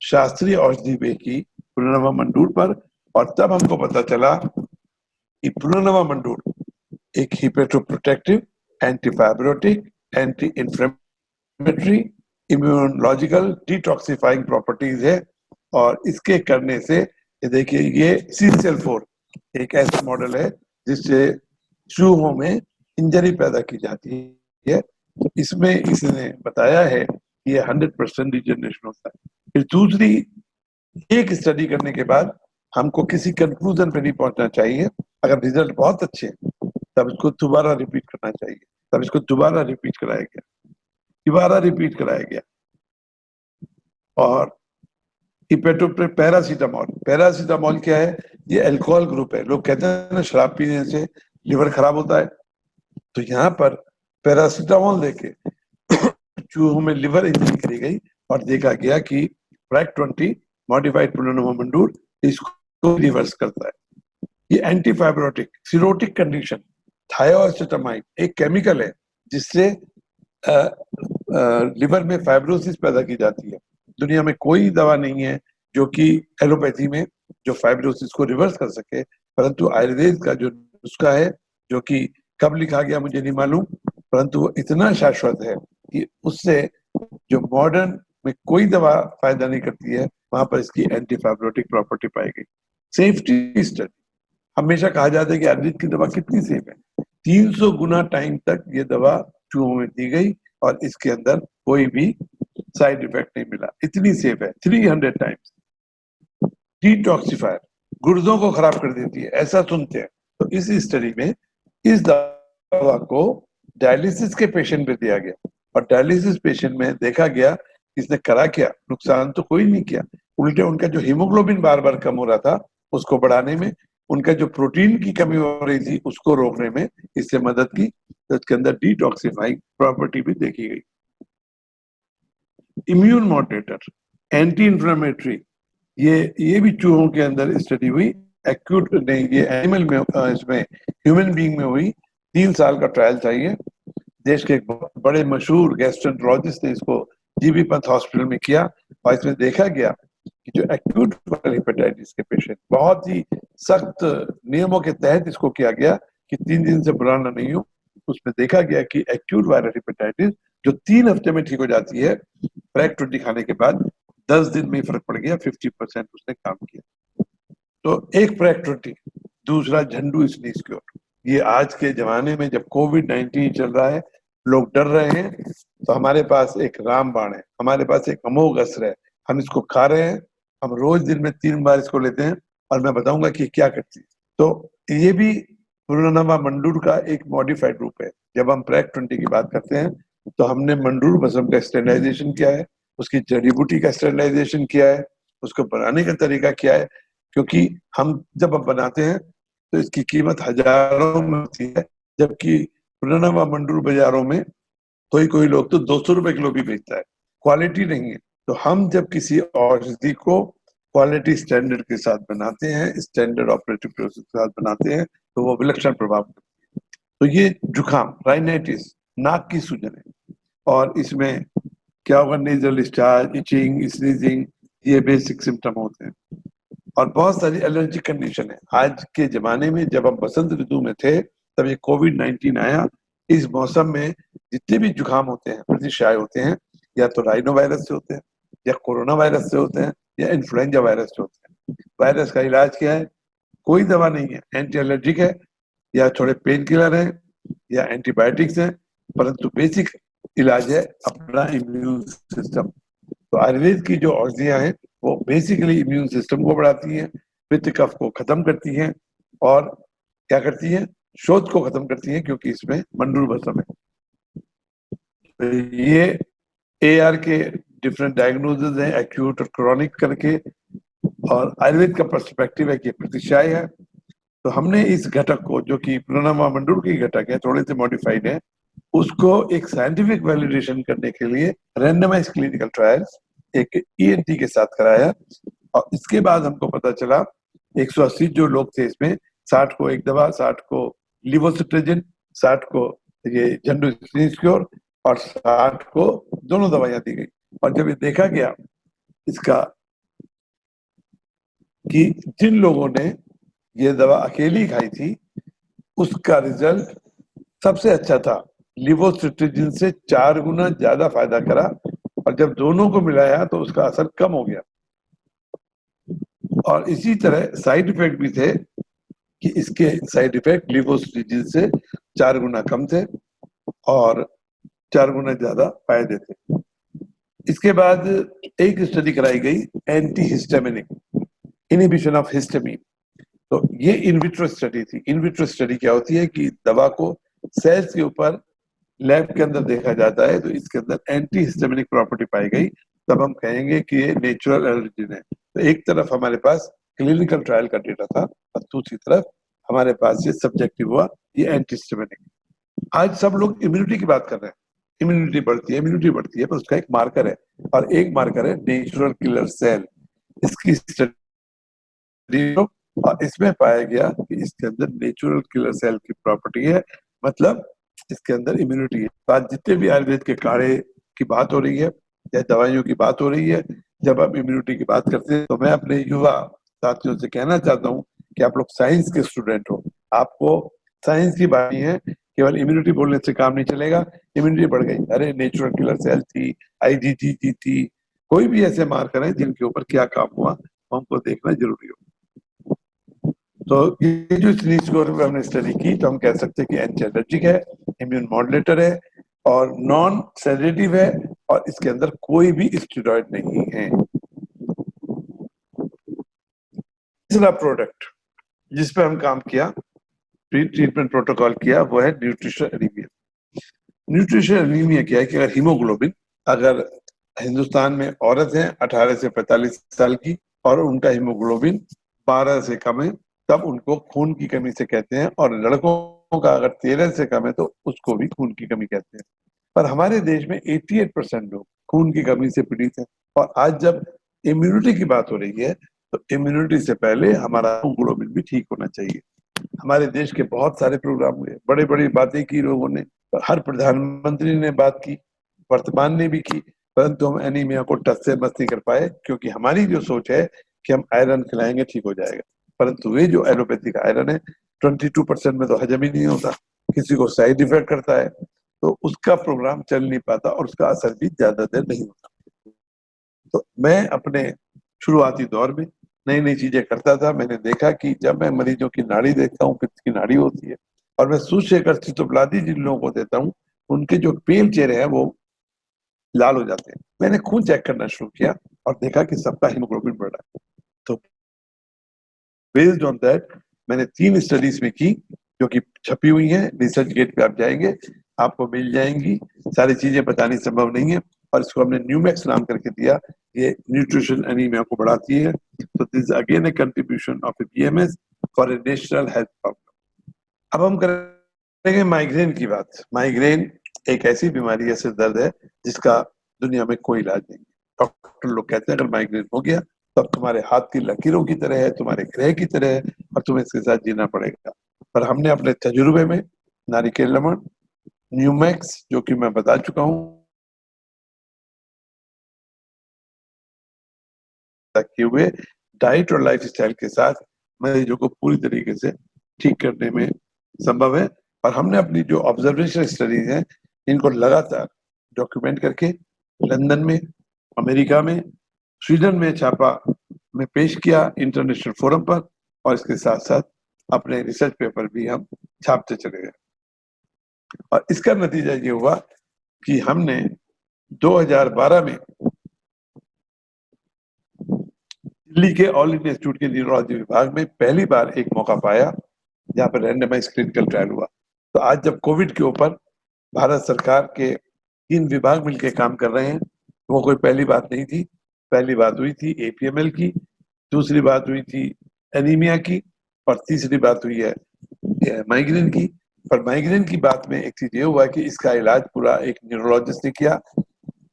Speaker 3: शास्त्रीय औषधि पे की पुनर्नवा मंडूर पर, और तब हमको पता चला कि पुनर्नवा मंडूर एक hepatoprotective, antifibrotic, anti inflammatory, immunological, detoxifying properties है। और इसके करने से ये देखिए, ये CCL4 एक ऐसा मॉडल है जिससे चूहों में इंजरी पैदा की जाती है। तो इसमें इसने बताया है कि ये 100% रिजनरेशन होता है। फिर दूसरी, एक स्टडी करने के बाद हमको किसी कंक्लूजन पे नहीं पहुंचना चाहिए। अगर रिजल्ट बहुत अच्छे हैं तब इसको दोबारा रिपीट करना चाहिए। तब इसको दोबारा रिपीट कराया गया और पैरासीटामॉल, पैरासीटामॉल क्या है? ये अल्कोहल ग्रुप है। लोग कहते हैं ना शराब पीने से लिवर खराब होता है, तो यहाँ पर पैरासीटामॉल देके चूहों में लिवर इंजरी करी गई और देखा गया कि प्रैक 20 मॉडिफाइड पुनर्नवा मंडूर इसको रिवर्स करता है। ये एंटीफाइब्रोटिक सिरोटिक कंडीशन, थायोएसिटामाइड एक केमिकल है जिससे लिवर में फाइब्रोसिस पैदा की जाती है। दुनिया में कोई दवा नहीं है जो कि एलोपैथी में जो फाइब्रोसिस को रिवर्स कर सके, परंतु आयुर्वेद का जो नुस्खा है, जो कि कब लिखा गया मुझे नहीं मालूम, परंतु वो इतना शाश्वत है कि उससे जो मॉडर्न में कोई दवा फायदा नहीं करती है, वहां पर इसकी एंटीफाइब्रोटिक प्रॉपर्टी पाई गई। सेफ्टी स्टडी, हमेशा कहा जाता है कि आयुर्वेद की दवा कितनी सेफ है। 300 गुना टाइम तक ये दवा चूहों में दी गई और इसके अंदर कोई भी साइड इफेक्ट नहीं मिला, इतनी सेफ है। 300 टाइम्स। डिटॉक्सिफायर, गुर्दों को खराब कर देती है, ऐसा सुनते हैं। तो इस स्टडी में इस दवा को डायलिसिस के पेशेंट पे दिया गया और डायलिसिस पेशेंट में देखा गया इसने करा क्या, नुकसान तो कोई नहीं किया, उल्टे उनका जो हीमोग्लोबिन बार बार कम हो रहा था उसको बढ़ाने में, उनका जो प्रोटीन की कमी हो रही थी उसको रोकने में इससे मदद की। तो इसके अंदर डिटॉक्सिफाइंग प्रॉपर्टी भी देखी गई। इम्यून मॉडरेटर, एंटी इंफ्लेमेटरी, ये भी चूहों के अंदर स्टडी हुई। एक्यूट नहीं, ये एनिमल में, इसमें ह्यूमन बीइंग में हुई। 3 साल का ट्रायल चाहिए। देश के एक बड़े मशहूर गैस्ट्रोएंटरोलॉजिस्ट ने इसको जीबी पंत हॉस्पिटल में किया और इसमें देखा गया कि जो एक्यूट वायरल हेपेटाइटिस के पेशेंट, बहुत ही सख्त नियमों के तहत इसको किया गया कि 3 दिन से पुराना नहीं हो, उसमें देखा गया कि एक्यूट वायरल हेपेटाइटिस जो 3 हफ्ते में ठीक हो जाती है, प्रैक 20 खाने के बाद 10 दिन में फर्क पड़ गया। 50% उसने काम किया। तो एक प्रैक 20, दूसरा झंडू स्नीज क्योर। ये आज के जमाने में जब कोविड-19 चल रहा है, लोग डर रहे हैं, तो हमारे पास एक रामबाण है, हमारे पास एक अमोघ अस्त्र है, हम इसको खा रहे हैं। हम रोज दिन में 3 बार इसको लेते हैं और मैं बताऊंगा कि क्या करती है। तो ये भी पुनर्नवा मंडूर का एक मॉडिफाइड रूप है। जब हम प्रैक 20 की बात करते हैं तो हमने मंडूर बसम का स्टरलाइजेशन किया है, उसकी जड़ी बूटी का स्टरलाइजेशन किया है, उसको बनाने का तरीका क्या है, क्योंकि हम जब बनाते हैं तो इसकी कीमत हजारों में होती है, जबकि पुराना मंडूर बाजारों में कोई लोग तो 200 रुपए किलो भी बेचता है, क्वालिटी नहीं है। तो हम जब किसी औषधि को क्वालिटी स्टैंडर्ड के साथ बनाते हैं, स्टैंडर्ड ऑपरेटिव प्रोसेस के साथ बनाते हैं, तो वो विलक्षण प्रभाव करती है। तो ये जुकाम, राइनाइटिस, नाक की सूजन है, और इसमें क्या होगा, नेजल डिस्चार्ज, इचिंग, स्नीजिंग, ये बेसिक सिम्टम होते हैं। और बहुत सारी एलर्जी कंडीशन है। आज के जमाने में जब हम बसंत ऋतु में थे तब ये कोविड-19 आया। इस मौसम में जितने भी जुकाम होते हैं, प्रतिशाय होते हैं, या तो राइनो वायरस से होते हैं, या कोरोना वायरस से होते हैं, या इन्फ्लुएंजा वायरस से होते हैं। वायरस का इलाज क्या है? कोई दवा नहीं है, एंटी एलर्जिक है, या थोड़े पेन किलर है, या एंटीबायोटिक्स है, परंतु बेसिक इलाज है अपना इम्यून सिस्टम। तो आयुर्वेद की जो औषधियां हैं वो बेसिकली इम्यून सिस्टम को बढ़ाती हैं, पित्त कफ को खत्म करती हैं, और क्या करती हैं, शोथ को खत्म करती हैं, क्योंकि इसमें मंडूर भस्म है। तो ये AR के डिफरेंट डायग्नोसिस हैं, एक्यूट और क्रॉनिक करके, और आयुर्वेद का पर्सपेक्टिव है कि प्रतिशाय है। तो हमने इस घटक को, जो कि पुराना मंडूर की घटक है, थोड़े से मॉडिफाइड है, उसको एक साइंटिफिक वैलिडेशन करने के लिए रैंडमाइज क्लिनिकल ट्रायल्स एक ENT के साथ कराया, और इसके बाद हमको पता चला 180 जो लोग थे इसमें, 60 को एक दवा, 60 को लिवोसिट्रेजिन, 60 को ये जेंडोस्क्योर, और 60 को दोनों दवाइयां दी गई। और जब ये देखा गया इसका कि जिन लोगों ने ये दवा अकेली खाई थी उसका रिजल्ट सबसे अच्छा था, लिवोसिट्रेजिन से 4 गुना ज्यादा फायदा करा, और जब दोनों को मिलाया तो उसका असर कम हो गया। और इसी तरह साइड इफेक्ट भी थे कि इसके साइड इफेक्ट लिवोसिट्रेजिन से 4 गुना कम थे और 4 गुना ज्यादा फायदे थे। इसके बाद एक स्टडी कराई गई anti histaminic, inhibition of histamine. तो ये इनविट्रो स्टडी थी। इनविट्रो स्टडी क्या होती है कि दवा को सेल्स के ऊपर लैब के अंदर देखा जाता है, तो इसके अंदर एंटी हिस्टामिनिक प्रॉपर्टी पाई गई, तब हम कहेंगे कि ये नेचुरल एलर्जिन है। तो एक तरफ हमारे पास क्लिनिकल ट्रायल का डेटा था और दूसरी तरफ हमारे पास ये सब्जेक्टिव हुआ, ये एंटी हिस्टामिनिक। आज सब लोग इम्यूनिटी की बात कर रहे हैं, इम्यूनिटी बढ़ती है, पर उसका एक मार्कर है, और एक मार्कर है नेचुरल किलर सेल। इसकी स्टडी, और इसमें पाया गया कि इसके अंदर नेचुरल किलर सेल की प्रॉपर्टी है, मतलब इसके अंदर इम्यूनिटी है। तो आज जितने भी आयुर्वेद के काढ़े की बात हो रही है या दवाइयों की बात हो रही है, जब आप इम्यूनिटी की बात करते हैं, तो मैं अपने युवा साथियों से कहना चाहता हूँ कि आप लोग साइंस के स्टूडेंट हो, आपको साइंस की बात नहीं है, केवल इम्यूनिटी बोलने से काम नहीं चलेगा। इम्यूनिटी बढ़ गई, अरे नेचुरल किलर सेल थी, IgG थी, कोई भी ऐसे मार्कर है जिनके ऊपर क्या काम हुआ हमको देखना जरूरी हो। तो ये जो स्नीज स्कोर पे हमने स्टडी की, तो हम कह सकते हैं कि एंटी एलर्जिक है, इम्यून मॉड्यूलेटर है, और नॉन सेडेटिव है, और इसके अंदर कोई भी स्टेरॉइड नहीं है। तीसरा प्रोडक्ट जिस पे हम काम किया, ट्रीटमेंट प्रोटोकॉल किया, वो है न्यूट्रिशन एनीमिया। न्यूट्रिशन एनीमिया क्या है कि अगर हीमोग्लोबिन, अगर हिंदुस्तान में औरत है 18 से 45 साल की और उनका हीमोग्लोबिन 12 से कम है, तब उनको खून की कमी से कहते हैं, और लड़कों का अगर 13 से कम है तो उसको भी खून की कमी कहते हैं। पर हमारे देश में 88% लोग खून की कमी से पीड़ित हैं। और आज जब इम्यूनिटी की बात हो रही है, तो इम्यूनिटी से पहले हमारा हीमोग्लोबिन भी ठीक होना चाहिए। हमारे देश के बहुत सारे प्रोग्राम हुए, बड़ी बड़ी बातें की लोगों ने, हर प्रधानमंत्री ने बात की, वर्तमान ने भी की, परंतु हम एनीमिया को टच से मत नहीं कर पाए, क्योंकि हमारी जो सोच है कि हम आयरन खिलाएंगे ठीक हो जाएगा। परंतु वे जो एलोपैथिक आयरन है 22% में तो हजम ही नहीं होता, किसी को साइड इफेक्ट करता है, तो उसका प्रोग्राम चल नहीं पाता और उसका असर भी ज्यादा देर नहीं होता। तो मैं अपने शुरुआती दौर में नई नई चीजें करता था। मैंने देखा कि जब मैं मरीजों की नाड़ी देखता हूँ, पित्त की नाड़ी होती है, और मैं सूचेकर सितोप्लादी जिन लोगों को देता हूँ, उनके जो पेल चेहरे हैं वो लाल हो जाते हैं। मैंने खून चेक करना शुरू किया और देखा कि सबका हीमोग्लोबिन बढ़ रहा है। तो बेस्ड ऑन दैट मैंने 3 स्टडीज में की, जो कि छपी हुई हैं, रिसर्च गेट पे आप जाएंगे आपको मिल जाएंगी। सारी चीजें बतानी संभव नहीं है, और इसको हमने न्यूमैक्स नाम करके दिया। ये न्यूट्रिशन एनीमिया को बढ़ाती है। तो this again A contribution of A BMS for a national health problem. अब हम करें करेंगे माइग्रेन की बात। माइग्रेन एक ऐसी बीमारी है, सिर दर्द है, जिसका दुनिया में कोई इलाज नहीं। डॉक्टर लोग कहते हैं अगर माइग्रेन हो गया तो अब तुम्हारे हाथ की लकीरों की तरह है, तुम्हारे ग्रह की तरह है, और तुम्हें इसके साथ जीना पड़ेगा। पर हमने अपने तजुर्बे में नारिकेल लवण, न्यूमैक्स, जो कि मैं बता चुका हूँ, किए हुए डाइट और लाइफ स्टाइल के साथ मरीजों को पूरी तरीके से ठीक करने में संभव है। और हमने अपनी जो ऑब्जर्वेशन स्टडीज हैं इनको लगातार डॉक्यूमेंट करके लंदन में, अमेरिका में, स्वीडन में छापा में पेश किया इंटरनेशनल फोरम पर, और इसके साथ साथ अपने रिसर्च पेपर भी हम छापते चले गए। और इसका नतीजा ये हुआ कि हमने 2012 में दिल्ली के ऑल इंडिया इंस्टीट्यूट के न्यूरोलॉजी विभाग में पहली बार एक मौका पाया जहां पर रैंडमाइज क्लिनिकल ट्रायल हुआ। तो आज जब कोविड के ऊपर भारत सरकार के 3 विभाग मिलकर काम कर रहे हैं, तो वो कोई पहली बात नहीं थी। पहली बात हुई थी एपीएमएल की, दूसरी बात हुई थी एनीमिया की, और तीसरी बात हुई है माइग्रेन की। पर माइग्रेन की बात में एक चीज ये हुआ कि इसका इलाज पूरा एक न्यूरोलॉजिस्ट ने किया,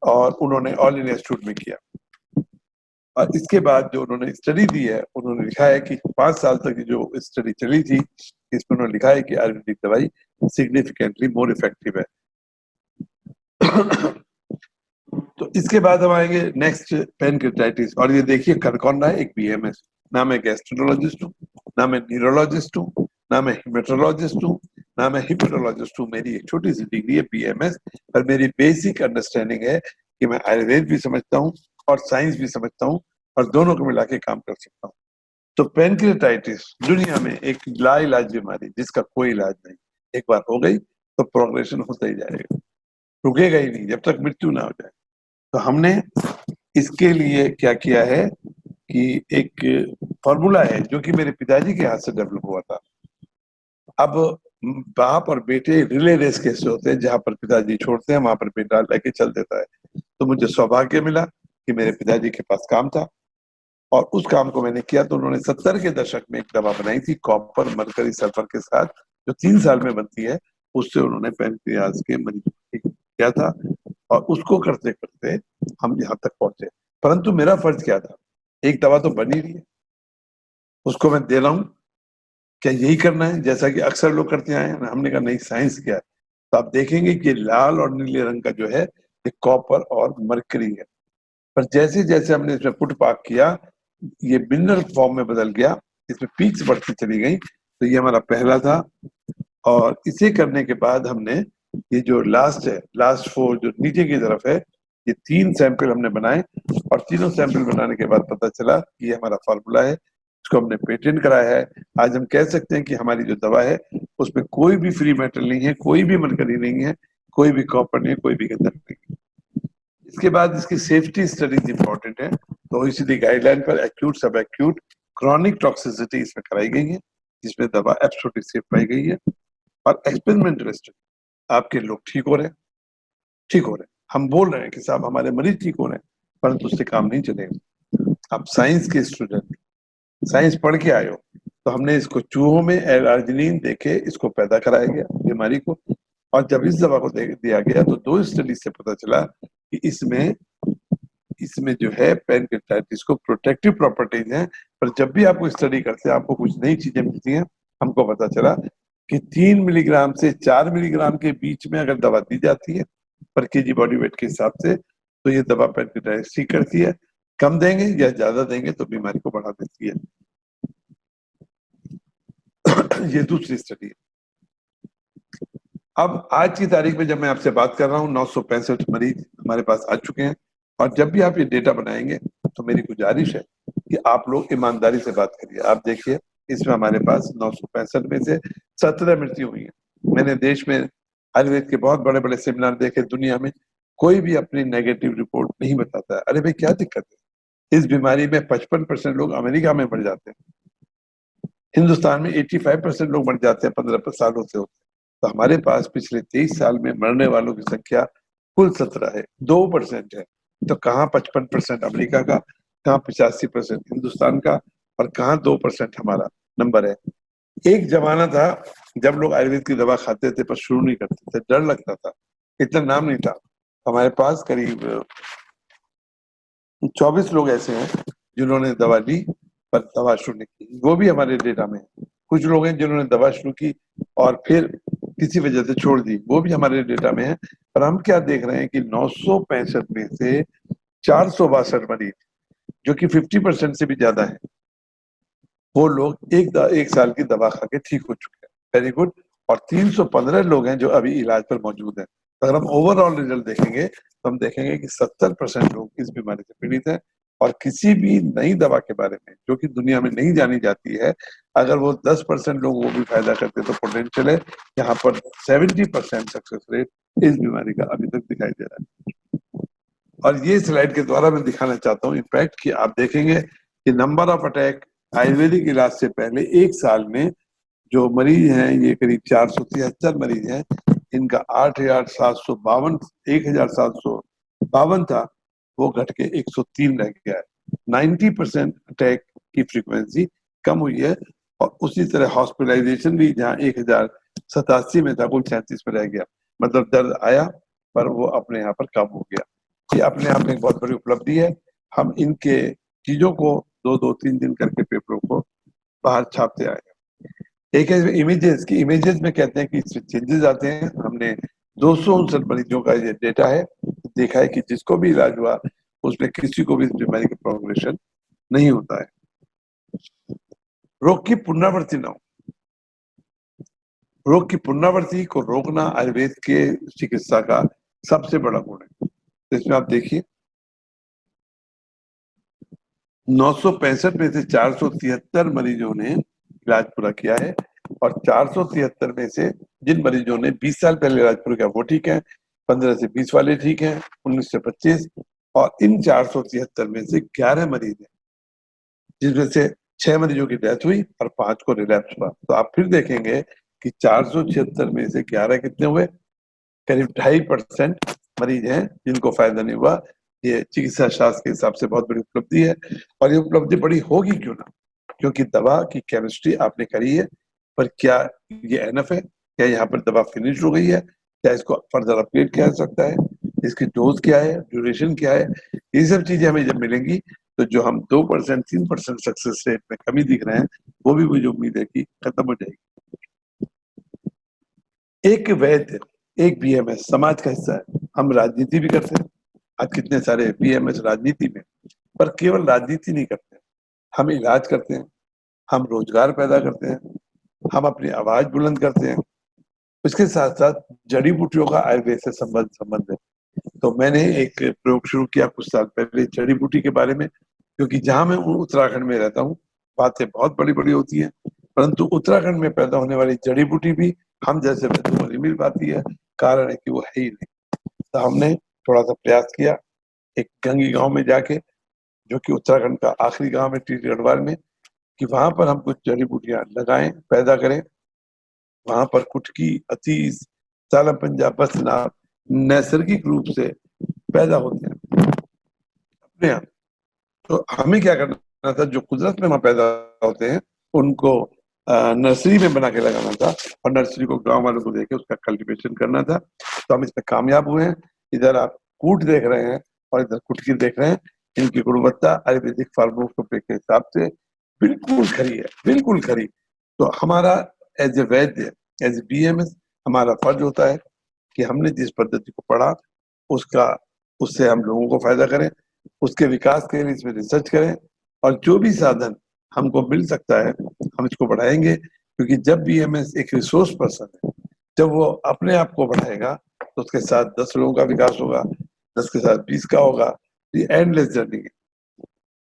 Speaker 3: और उन्होंने ऑल इंडिया इंस्टीट्यूट में किया। और इसके बाद जो उन्होंने स्टडी दी है, उन्होंने लिखा है कि 5 साल तक की जो स्टडी चली थी, इसमें उन्होंने लिखा है कि आयुर्वेदिक दवाई सिग्निफिकेंटली मोर इफेक्टिव है। तो इसके बाद हम आएंगे नेक्स्ट, पेनक्रेटाइटिस। और ये देखिए कर कौन रहा है, एक बीएमएस। ना मैं गैस्ट्रोलॉजिस्ट हूँ, ना मैं न्यूरोलॉजिस्ट हूँ, ना मैं हिमेटोलॉजिस्ट हूँ, ना मैं हिपेटोलॉजिस्ट हूँ। मेरी एक छोटी सी डिग्री है बीएमएस, पर मेरी बेसिक अंडरस्टैंडिंग है कि मैं आयुर्वेद भी समझता हूँ और साइंस भी समझता हूँ, और दोनों को मिला के काम कर सकता हूँ। तो पेनक्रेटाइटिस दुनिया में एक लाइलाज बीमारी, जिसका कोई इलाज नहीं। एक बार हो गई तो प्रोग्रेशन होता ही जाएगा, रुकेगा ही नहीं जब तक मृत्यु ना हो जाए। तो हमने इसके लिए क्या किया है कि एक फॉर्मूला है जो कि मेरे पिताजी के हाथ से डेवलप हुआ था। अब बाप और बेटे रिले रेस कैसे होते हैं, जहां पर पिताजी छोड़ते हैं वहां पर बेटा लेके चल देता है। तो मुझे सौभाग्य मिला कि मेरे पिताजी के पास काम था, और उस काम को मैंने किया। तो उन्होंने 70 के दशक में एक दवा बनाई थी कॉपर मरकरी सल्फर के साथ, जो 3 साल में बनती है। उससे उन्होंने पैनक्रियाज के मरीज को ठीक किया था, और उसको करते करते हम यहाँ तक पहुंचे। परंतु मेरा फर्ज क्या था, एक दवा तो बन ही रही है, उसको मैं दे रहा हूँ, क्या यही करना है जैसा कि अक्सर लोग करते आए हैं? हमने कहा नहीं, साइंस क्या है। तो आप देखेंगे कि लाल और नीले रंग का जो है ये कॉपर और मरकरी है। पर जैसे जैसे हमने इसमें पुट पाक किया, ये मिनरल फॉर्म में बदल गया, इसमें पीक्स बढ़ती चली गई। तो ये हमारा पहला था। और इसे करने के बाद हमने ये जो लास्ट है, लास्ट 4 जो नीचे की तरफ है, ये 3 सैंपल हमने बनाए, और तीनों सैंपल बनाने के बाद पता चला कि ये हमारा फार्मूला है, इसको हमने पेटेंट कराया है। आज हम कह सकते हैं कि हमारी जो दवा है उसमें कोई भी फ्री मेटल नहीं है, कोई भी मरकरी नहीं है, कोई भी कॉपर नहीं है, कोई भी गंधक नहीं है। इसके बाद इसकी सेफ्टी स्टडीज इंपॉर्टेंट है। तो ओईसीडी गाइडलाइन पर एक्यूट, सब एक्यूट, क्रॉनिक टॉक्सिसिटी इसमें कराई गई है, जिसमें दवा एब्सोल्युटली सेफ पाई गई है। और एक्सपेरिमेंटल स्टडी, आपके लोग ठीक हो रहे हैं, ठीक हो रहे हैं, हम बोल रहे हैं कि साहब हमारे मरीज ठीक हो रहे हैं, परंतु उससे काम नहीं चलेगा। आप साइंस के स्टूडेंट, साइंस पढ़ के आए हो, तो हमने इसको चूहों में एल-आर्जिनिन देके इसको पैदा कराया गया बीमारी को। और जब इस दवा को दिया गया तो 2 स्टडी से पता चला कि इसमें जो है पेनक्रेटाइटिस को प्रोटेक्टिव प्रॉपर्टीज हैं। पर जब भी आपको स्टडी करते हैं आपको कुछ नई चीजें मिलती हैं। हमको पता चला कि 3 मिलीग्राम से 4 मिलीग्राम के बीच में अगर दवा दी जाती है पर केजी बॉडी वेट के हिसाब से, तो ये दवा पेनक्रेटाइटिस ठीक करती है। कम देंगे या ज्यादा देंगे तो बीमारी को बढ़ा देती है। ये दूसरी स्टडी है। अब आज की तारीख में जब मैं आपसे बात कर रहा हूँ, 965 मरीज हमारे पास आ चुके हैं। और जब भी आप ये डेटा बनाएंगे तो मेरी गुजारिश है कि आप लोग ईमानदारी से बात करिए। आप देखिए, इसमें हमारे पास 965 में से 17 मृत्यु हुई है। मैंने देश में आयुर्वेद के बहुत बड़े बड़े सेमिनार देखे, दुनिया में कोई भी अपनी नेगेटिव रिपोर्ट नहीं बताता है। अरे भाई, क्या दिक्कत है? इस बीमारी में 55% लोग अमेरिका में मर जाते हैं, हिंदुस्तान में 85% लोग मर जाते हैं 15 सालों से होते हैं। तो हमारे पास पिछले 23 साल में मरने वालों की संख्या कुल 17 है, 2% है। तो कहाँ 55% अमेरिका का, कहाँ 85% हिंदुस्तान का, और कहाँ 2% हमारा नंबर है। एक जमाना था जब लोग आयुर्वेद की दवा खाते थे पर शुरू नहीं करते थे, डर लगता था, इतना नाम नहीं था। हमारे पास करीब 24 लोग ऐसे हैं जिन्होंने दवा ली पर दवा शुरू नहीं की, वो भी हमारे डेटा में है। कुछ लोग हैं जिन्होंने दवा शुरू की और फिर किसी वजह से छोड़ दी, वो भी हमारे डेटा में है। पर हम क्या देख रहे हैं कि 965 में से 462 मरीज, जो कि 50% से भी ज्यादा है, वो लोग एक साल की दवा खा के ठीक हो चुके हैं। Very good. और 315 लोग हैं जो अभी इलाज पर मौजूद हैं। तो अगर हम ओवरऑल रिजल्ट देखेंगे तो हम देखेंगे कि 70% लोग इस बीमारी से पीड़ित हैं। और किसी भी नई दवा के बारे में जो कि दुनिया में नहीं जानी जाती है, अगर वो 10% लोग वो भी फायदा करते तो पोटेंशियल है। यहाँ पर 70% सक्सेस रेट इस बीमारी का अभी तक दिखाई दे रहा है। और ये स्लाइड के द्वारा मैं दिखाना चाहता हूँ इम्पैक्ट कि आप देखेंगे कि नंबर ऑफ अटैक आयुर्वेदिक इलाज से पहले एक साल में जो मरीज हैं, ये करीब 473 मरीज हैं, इनका 1752 था, वो घट के 103 रह गया है। 90% अटैक की फ्रीक्वेंसी कम हुई है। और उसी तरह हॉस्पिटलाइजेशन भी जहाँ 1087 में था, कुल 37 में रह गया। मतलब दर्द आया पर वो अपने यहाँ पर कम हो गया। ये अपने आप में एक बहुत बड़ी उपलब्धि है। हम इनके चीजों को 2-2-3 दिन करके पेपरों को बाहर छापते आए। एक है इमेजेस की, इमेजेस में कहते हैं कि इसमें चेंजेस आते हैं। हमने 259 मरीजों का ये डेटा है, देखा है कि जिसको भी इलाज हुआ उसमें किसी को भी इस बीमारी का प्रोग्रेशन नहीं होता है। रोग की पुनरावृत्ति न हो, रोग की पुनरावृत्ति को रोकना आयुर्वेद के चिकित्सा का सबसे बड़ा गुण है। तो इसमें आप देखिए 965 में से 473 मरीजों ने इलाज पूरा किया है। और 473 में से जिन मरीजों ने 20 साल पहले इलाज पूरा किया वो ठीक है, 15 से 20 वाले ठीक हैं, 19 से 25। और इन 473 में से 11 मरीज हैं जिसमें से 6 मरीजों की डेथ हुई और 5 को रिलैप्स हुआ। तो आप फिर देखेंगे कि 476 में से 11 कितने हुए, करीब 2.5% मरीज हैं जिनको फायदा नहीं हुआ। ये चिकित्सा शास्त्र के हिसाब से बहुत बड़ी उपलब्धि है। और ये उपलब्धि बड़ी होगी क्यों ना, क्योंकि दवा की केमिस्ट्री आपने करी है, पर क्या ये एनफ है? क्या यहाँ पर दवा फिनिश हो गई है? क्या इसको फर्दर अपग्रेड किया जा सकता है? इसकी डोज क्या है, ड्यूरेशन क्या है? ये सब चीजें हमें जब मिलेंगी तो जो हम 2% 3% सक्सेस रेट में कमी दिख रहे हैं, वो भी मुझे उम्मीद है कि खत्म हो जाएगी। एक वैद्य, एक बीएमएस समाज का हिस्सा है। हम राजनीति भी करते हैं, आज कितने सारे बीएमएस राजनीति में, पर केवल राजनीति नहीं करते हैं, हम इलाज करते हैं, हम रोजगार पैदा करते हैं, हम अपनी आवाज बुलंद करते हैं। इसके साथ साथ जड़ी बूटियों का आयुर्वेद से संबंध है। तो मैंने एक प्रयोग शुरू किया कुछ साल पहले जड़ी बूटी के बारे में, क्योंकि जहां मैं उत्तराखंड में रहता हूँ बातें बहुत बड़ी बड़ी होती हैं, परंतु उत्तराखंड में पैदा होने वाली जड़ी बूटी भी हम जैसे वैद्यों को नहीं मिल पाती है। कारण है कि वो है ही नहीं। तो हमने थोड़ा सा प्रयास किया, एक गंगी गांव में जाके, जो कि उत्तराखंड का आखिरी गांव है टीटी गढ़वाल में, कि वहां पर हम कुछ जड़ी बूटियां लगाएं, पैदा करें। वहां पर कुटकी, अतीस, साला पंजा, बसना नैसर्गिक रूप से पैदा होते हैं अपने यहाँ। तो हमें क्या करना था, जो कुदरत में वहां पैदा होते हैं उनको नर्सरी में बना के लगाना था और नर्सरी को गांव वालों को देके उसका कल्टीवेशन करना था। तो हम इसमें कामयाब हुए हैं। इधर आप कूट देख रहे हैं और इधर कुटकी देख रहे हैं। इनकी गुणवत्ता आयुर्वेदिक फार्मोकोपी के हिसाब से बिल्कुल खरी है, बिल्कुल खरी। तो हमारा as a Vaidya, as a BMS, हमारा फर्ज होता है कि हमने जिस पद्धति को पढ़ा उससे हम लोगों को फायदा करें, उसके विकास के लिए इसमें रिसर्च करें, और जो भी साधन हमको मिल सकता है हम इसको बढ़ाएंगे। क्योंकि जब बीएमएस एक रिसोर्स पर्सन है, जब वो अपने आप को बढ़ाएगा तो उसके साथ 10 लोगों का विकास होगा, 10 के साथ 20 का होगा। ये एंडलेस जर्नी है।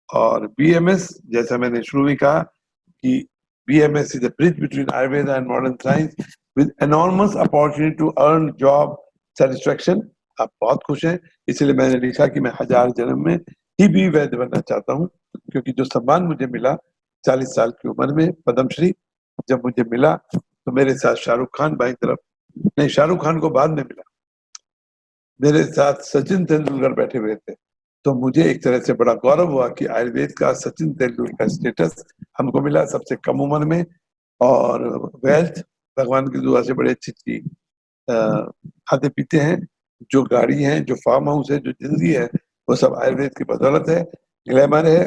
Speaker 3: और बीएमएस, जैसा मैंने शुरू में कहा कि BMS is a bridge between Ayurveda and modern science with enormous opportunity to earn job satisfaction। आप बहुत खुश हैं, इसलिए मैंने लिखा कि मैं 1000 जन्म में ही भी वैद्य बनना चाहता हूँ। क्योंकि जो सम्मान मुझे मिला 40 साल की उम्र में, पद्मश्री जब मुझे मिला, तो मेरे साथ शाहरुख खान बाई तरफ, नहीं शाहरुख खान को बाद में मिला, मेरे साथ सचिन तेंदुलकर बैठे हुए थे। तो मुझे एक तरह से बड़ा गौरव हुआ कि आयुर्वेद का सचिन तेंदुलकर स्टेटस हमको मिला सबसे कम उम्र में। और वेल्थ भगवान की दुआ से बड़े अच्छी अच्छी खाते पीते हैं। जो गाड़ी है, जो फार्म हाउस है, जो जिंदगी है, वो सब आयुर्वेद की बदौलत है, ग्लैमर है,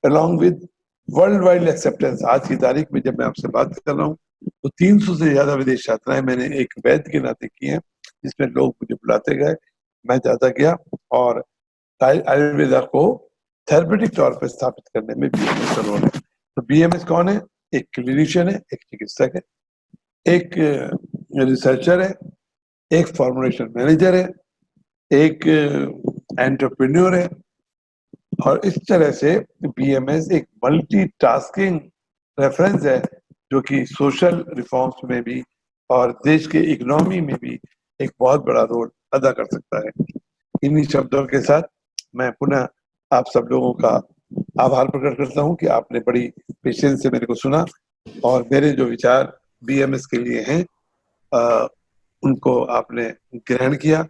Speaker 3: along with world wide acceptance. आज की तारीख में जब मैं आपसे बात कर रहा हूँ तो 300 से ज्यादा विदेश यात्राएं मैंने एक वैद्य के नाते की हैं, जिसमें लोग मुझे बुलाते गए, मैं जाता गया और आयुर्वेदा को थेरेपेटिक तौर पर स्थापित करने में बीएमएस का रोल है। तो बीएमएस कौन है? एक क्लिनिशियन है, एक चिकित्सक है, एक रिसर्चर है, एक फॉर्मुलेशन मैनेजर है, एक एंटरप्रेन्योर है। और इस तरह से बीएमएस एक मल्टीटास्किंग रेफरेंस है जो कि सोशल रिफॉर्म्स में भी और देश के इकोनॉमी में भी एक बहुत बड़ा रोल अदा कर सकता है। इन्हीं शब्दों के साथ मैं पुनः आप सब लोगों का आभार प्रकट करता हूं कि आपने बड़ी पेशेंस से मेरे को सुना और मेरे जो विचार बीएमएस के लिए हैं उनको आपने ग्रहण किया।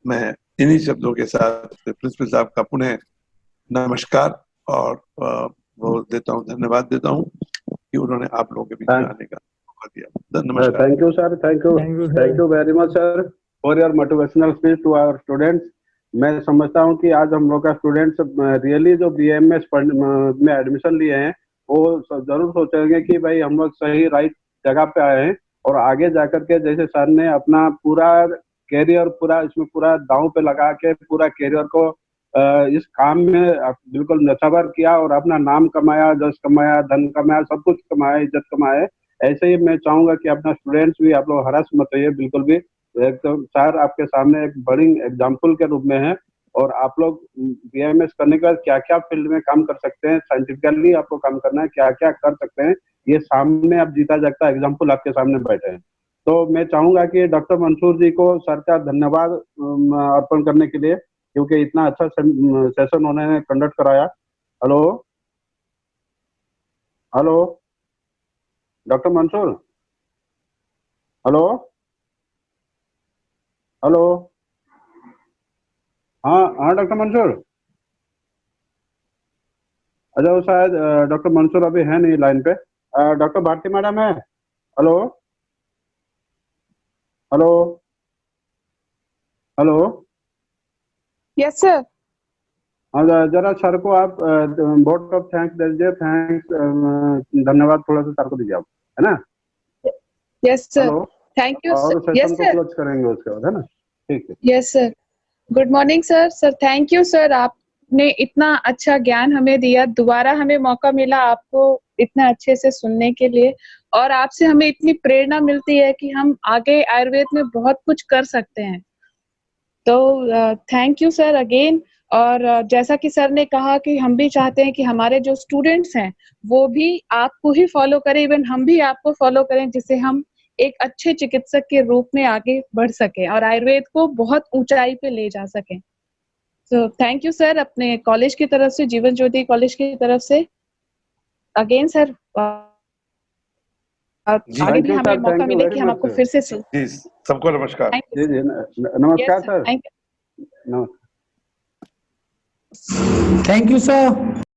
Speaker 3: मैं इन्हीं शब्दों के साथ प्रिंसिपल साहब का पुनः नमस्कार और वो देता हूँ, धन्यवाद देता हूँ कि उन्होंने आप लोगों के बीच में आने का मौका दिया। नमस्कार।
Speaker 2: Thank you sir, thank you very much sir for your motivational speech to our students. मैं समझता हूँ कि आज हम लोग का स्टूडेंट्स रियली जो बीएमएस में एडमिशन लिए हैं वो जरूर सोचेंगे कि भाई हम लोग सही राइट जगह पे आए हैं और आगे जाकर के जैसे सर ने अपना पूरा कैरियर पूरा दांव पे लगा के पूरा कैरियर को इस काम में बिल्कुल नछावर किया और अपना नाम कमाया, जश कमाया, धन कमाया, सब कुछ कमाया, इज्जत कमाए। ऐसे ही मैं चाहूंगा कि अपना स्टूडेंट्स भी आप लोग हरास मत होइए बिल्कुल भी। एकदम सर आपके सामने एक बड़ी एग्जाम्पल के रूप में है और आप लोग बीएमएस करने के बाद क्या क्या फील्ड में काम कर सकते हैं, साइंटिफिकली आपको काम करना है, क्या क्या कर सकते हैं, ये सामने आप जीता जागता एग्जाम्पल आपके सामने बैठे हैं। तो मैं चाहूंगा कि डॉक्टर मंसूर जी को सर का धन्यवाद अर्पण करने के लिए, क्योंकि इतना अच्छा सेशन उन्होंने कंडक्ट कराया। Hello hello doctor Mansoor, hello hello, हाँ हाँ डॉक्टर मंसूर। अच्छा वो शायद डॉक्टर मंसूर अभी है नहीं लाइन पे। डॉक्टर भारती मैडम है? Hello hello hello.
Speaker 1: Yes sir.
Speaker 2: हाँ जरा सर को आप वोट ऑफ थैंक्स दीजिए, थैंक्स धन्यवाद थोड़ा सा सर को दीजिए आप, है ना?
Speaker 1: Yes sir,
Speaker 2: hello,
Speaker 1: thank you
Speaker 2: और
Speaker 1: सर।
Speaker 2: सेशन
Speaker 1: यस
Speaker 2: को
Speaker 1: सर।
Speaker 2: क्लोज करेंगे उसके बाद, है ना? ठीक है।
Speaker 1: Yes sir. Good morning sir. Sir thank you sir, आपने इतना अच्छा ज्ञान हमें दिया, दोबारा हमें मौका मिला आपको इतना अच्छे से सुनने के लिए और आपसे हमें इतनी प्रेरणा मिलती है कि हम आगे आयुर्वेद में बहुत कुछ कर सकते हैं। तो थैंक यू सर अगेन। और जैसा कि सर ने कहा कि हम भी चाहते हैं कि हमारे जो स्टूडेंट्स हैं वो भी आपको ही फॉलो करें, इवन हम भी आपको फॉलो करें, जिससे हम एक अच्छे चिकित्सक के रूप में आगे बढ़ सकें और आयुर्वेद को बहुत ऊंचाई पे ले जा सकें। तो थैंक यू सर, अपने कॉलेज की तरफ से, जीवन ज्योति कॉलेज की तरफ से अगेन सर। आगे भी हमें मौका मिले कि हम आपको फिर से
Speaker 3: जी सबको नमस्कार।
Speaker 2: जी जी नमस्कार सर।
Speaker 4: Thank you, sir.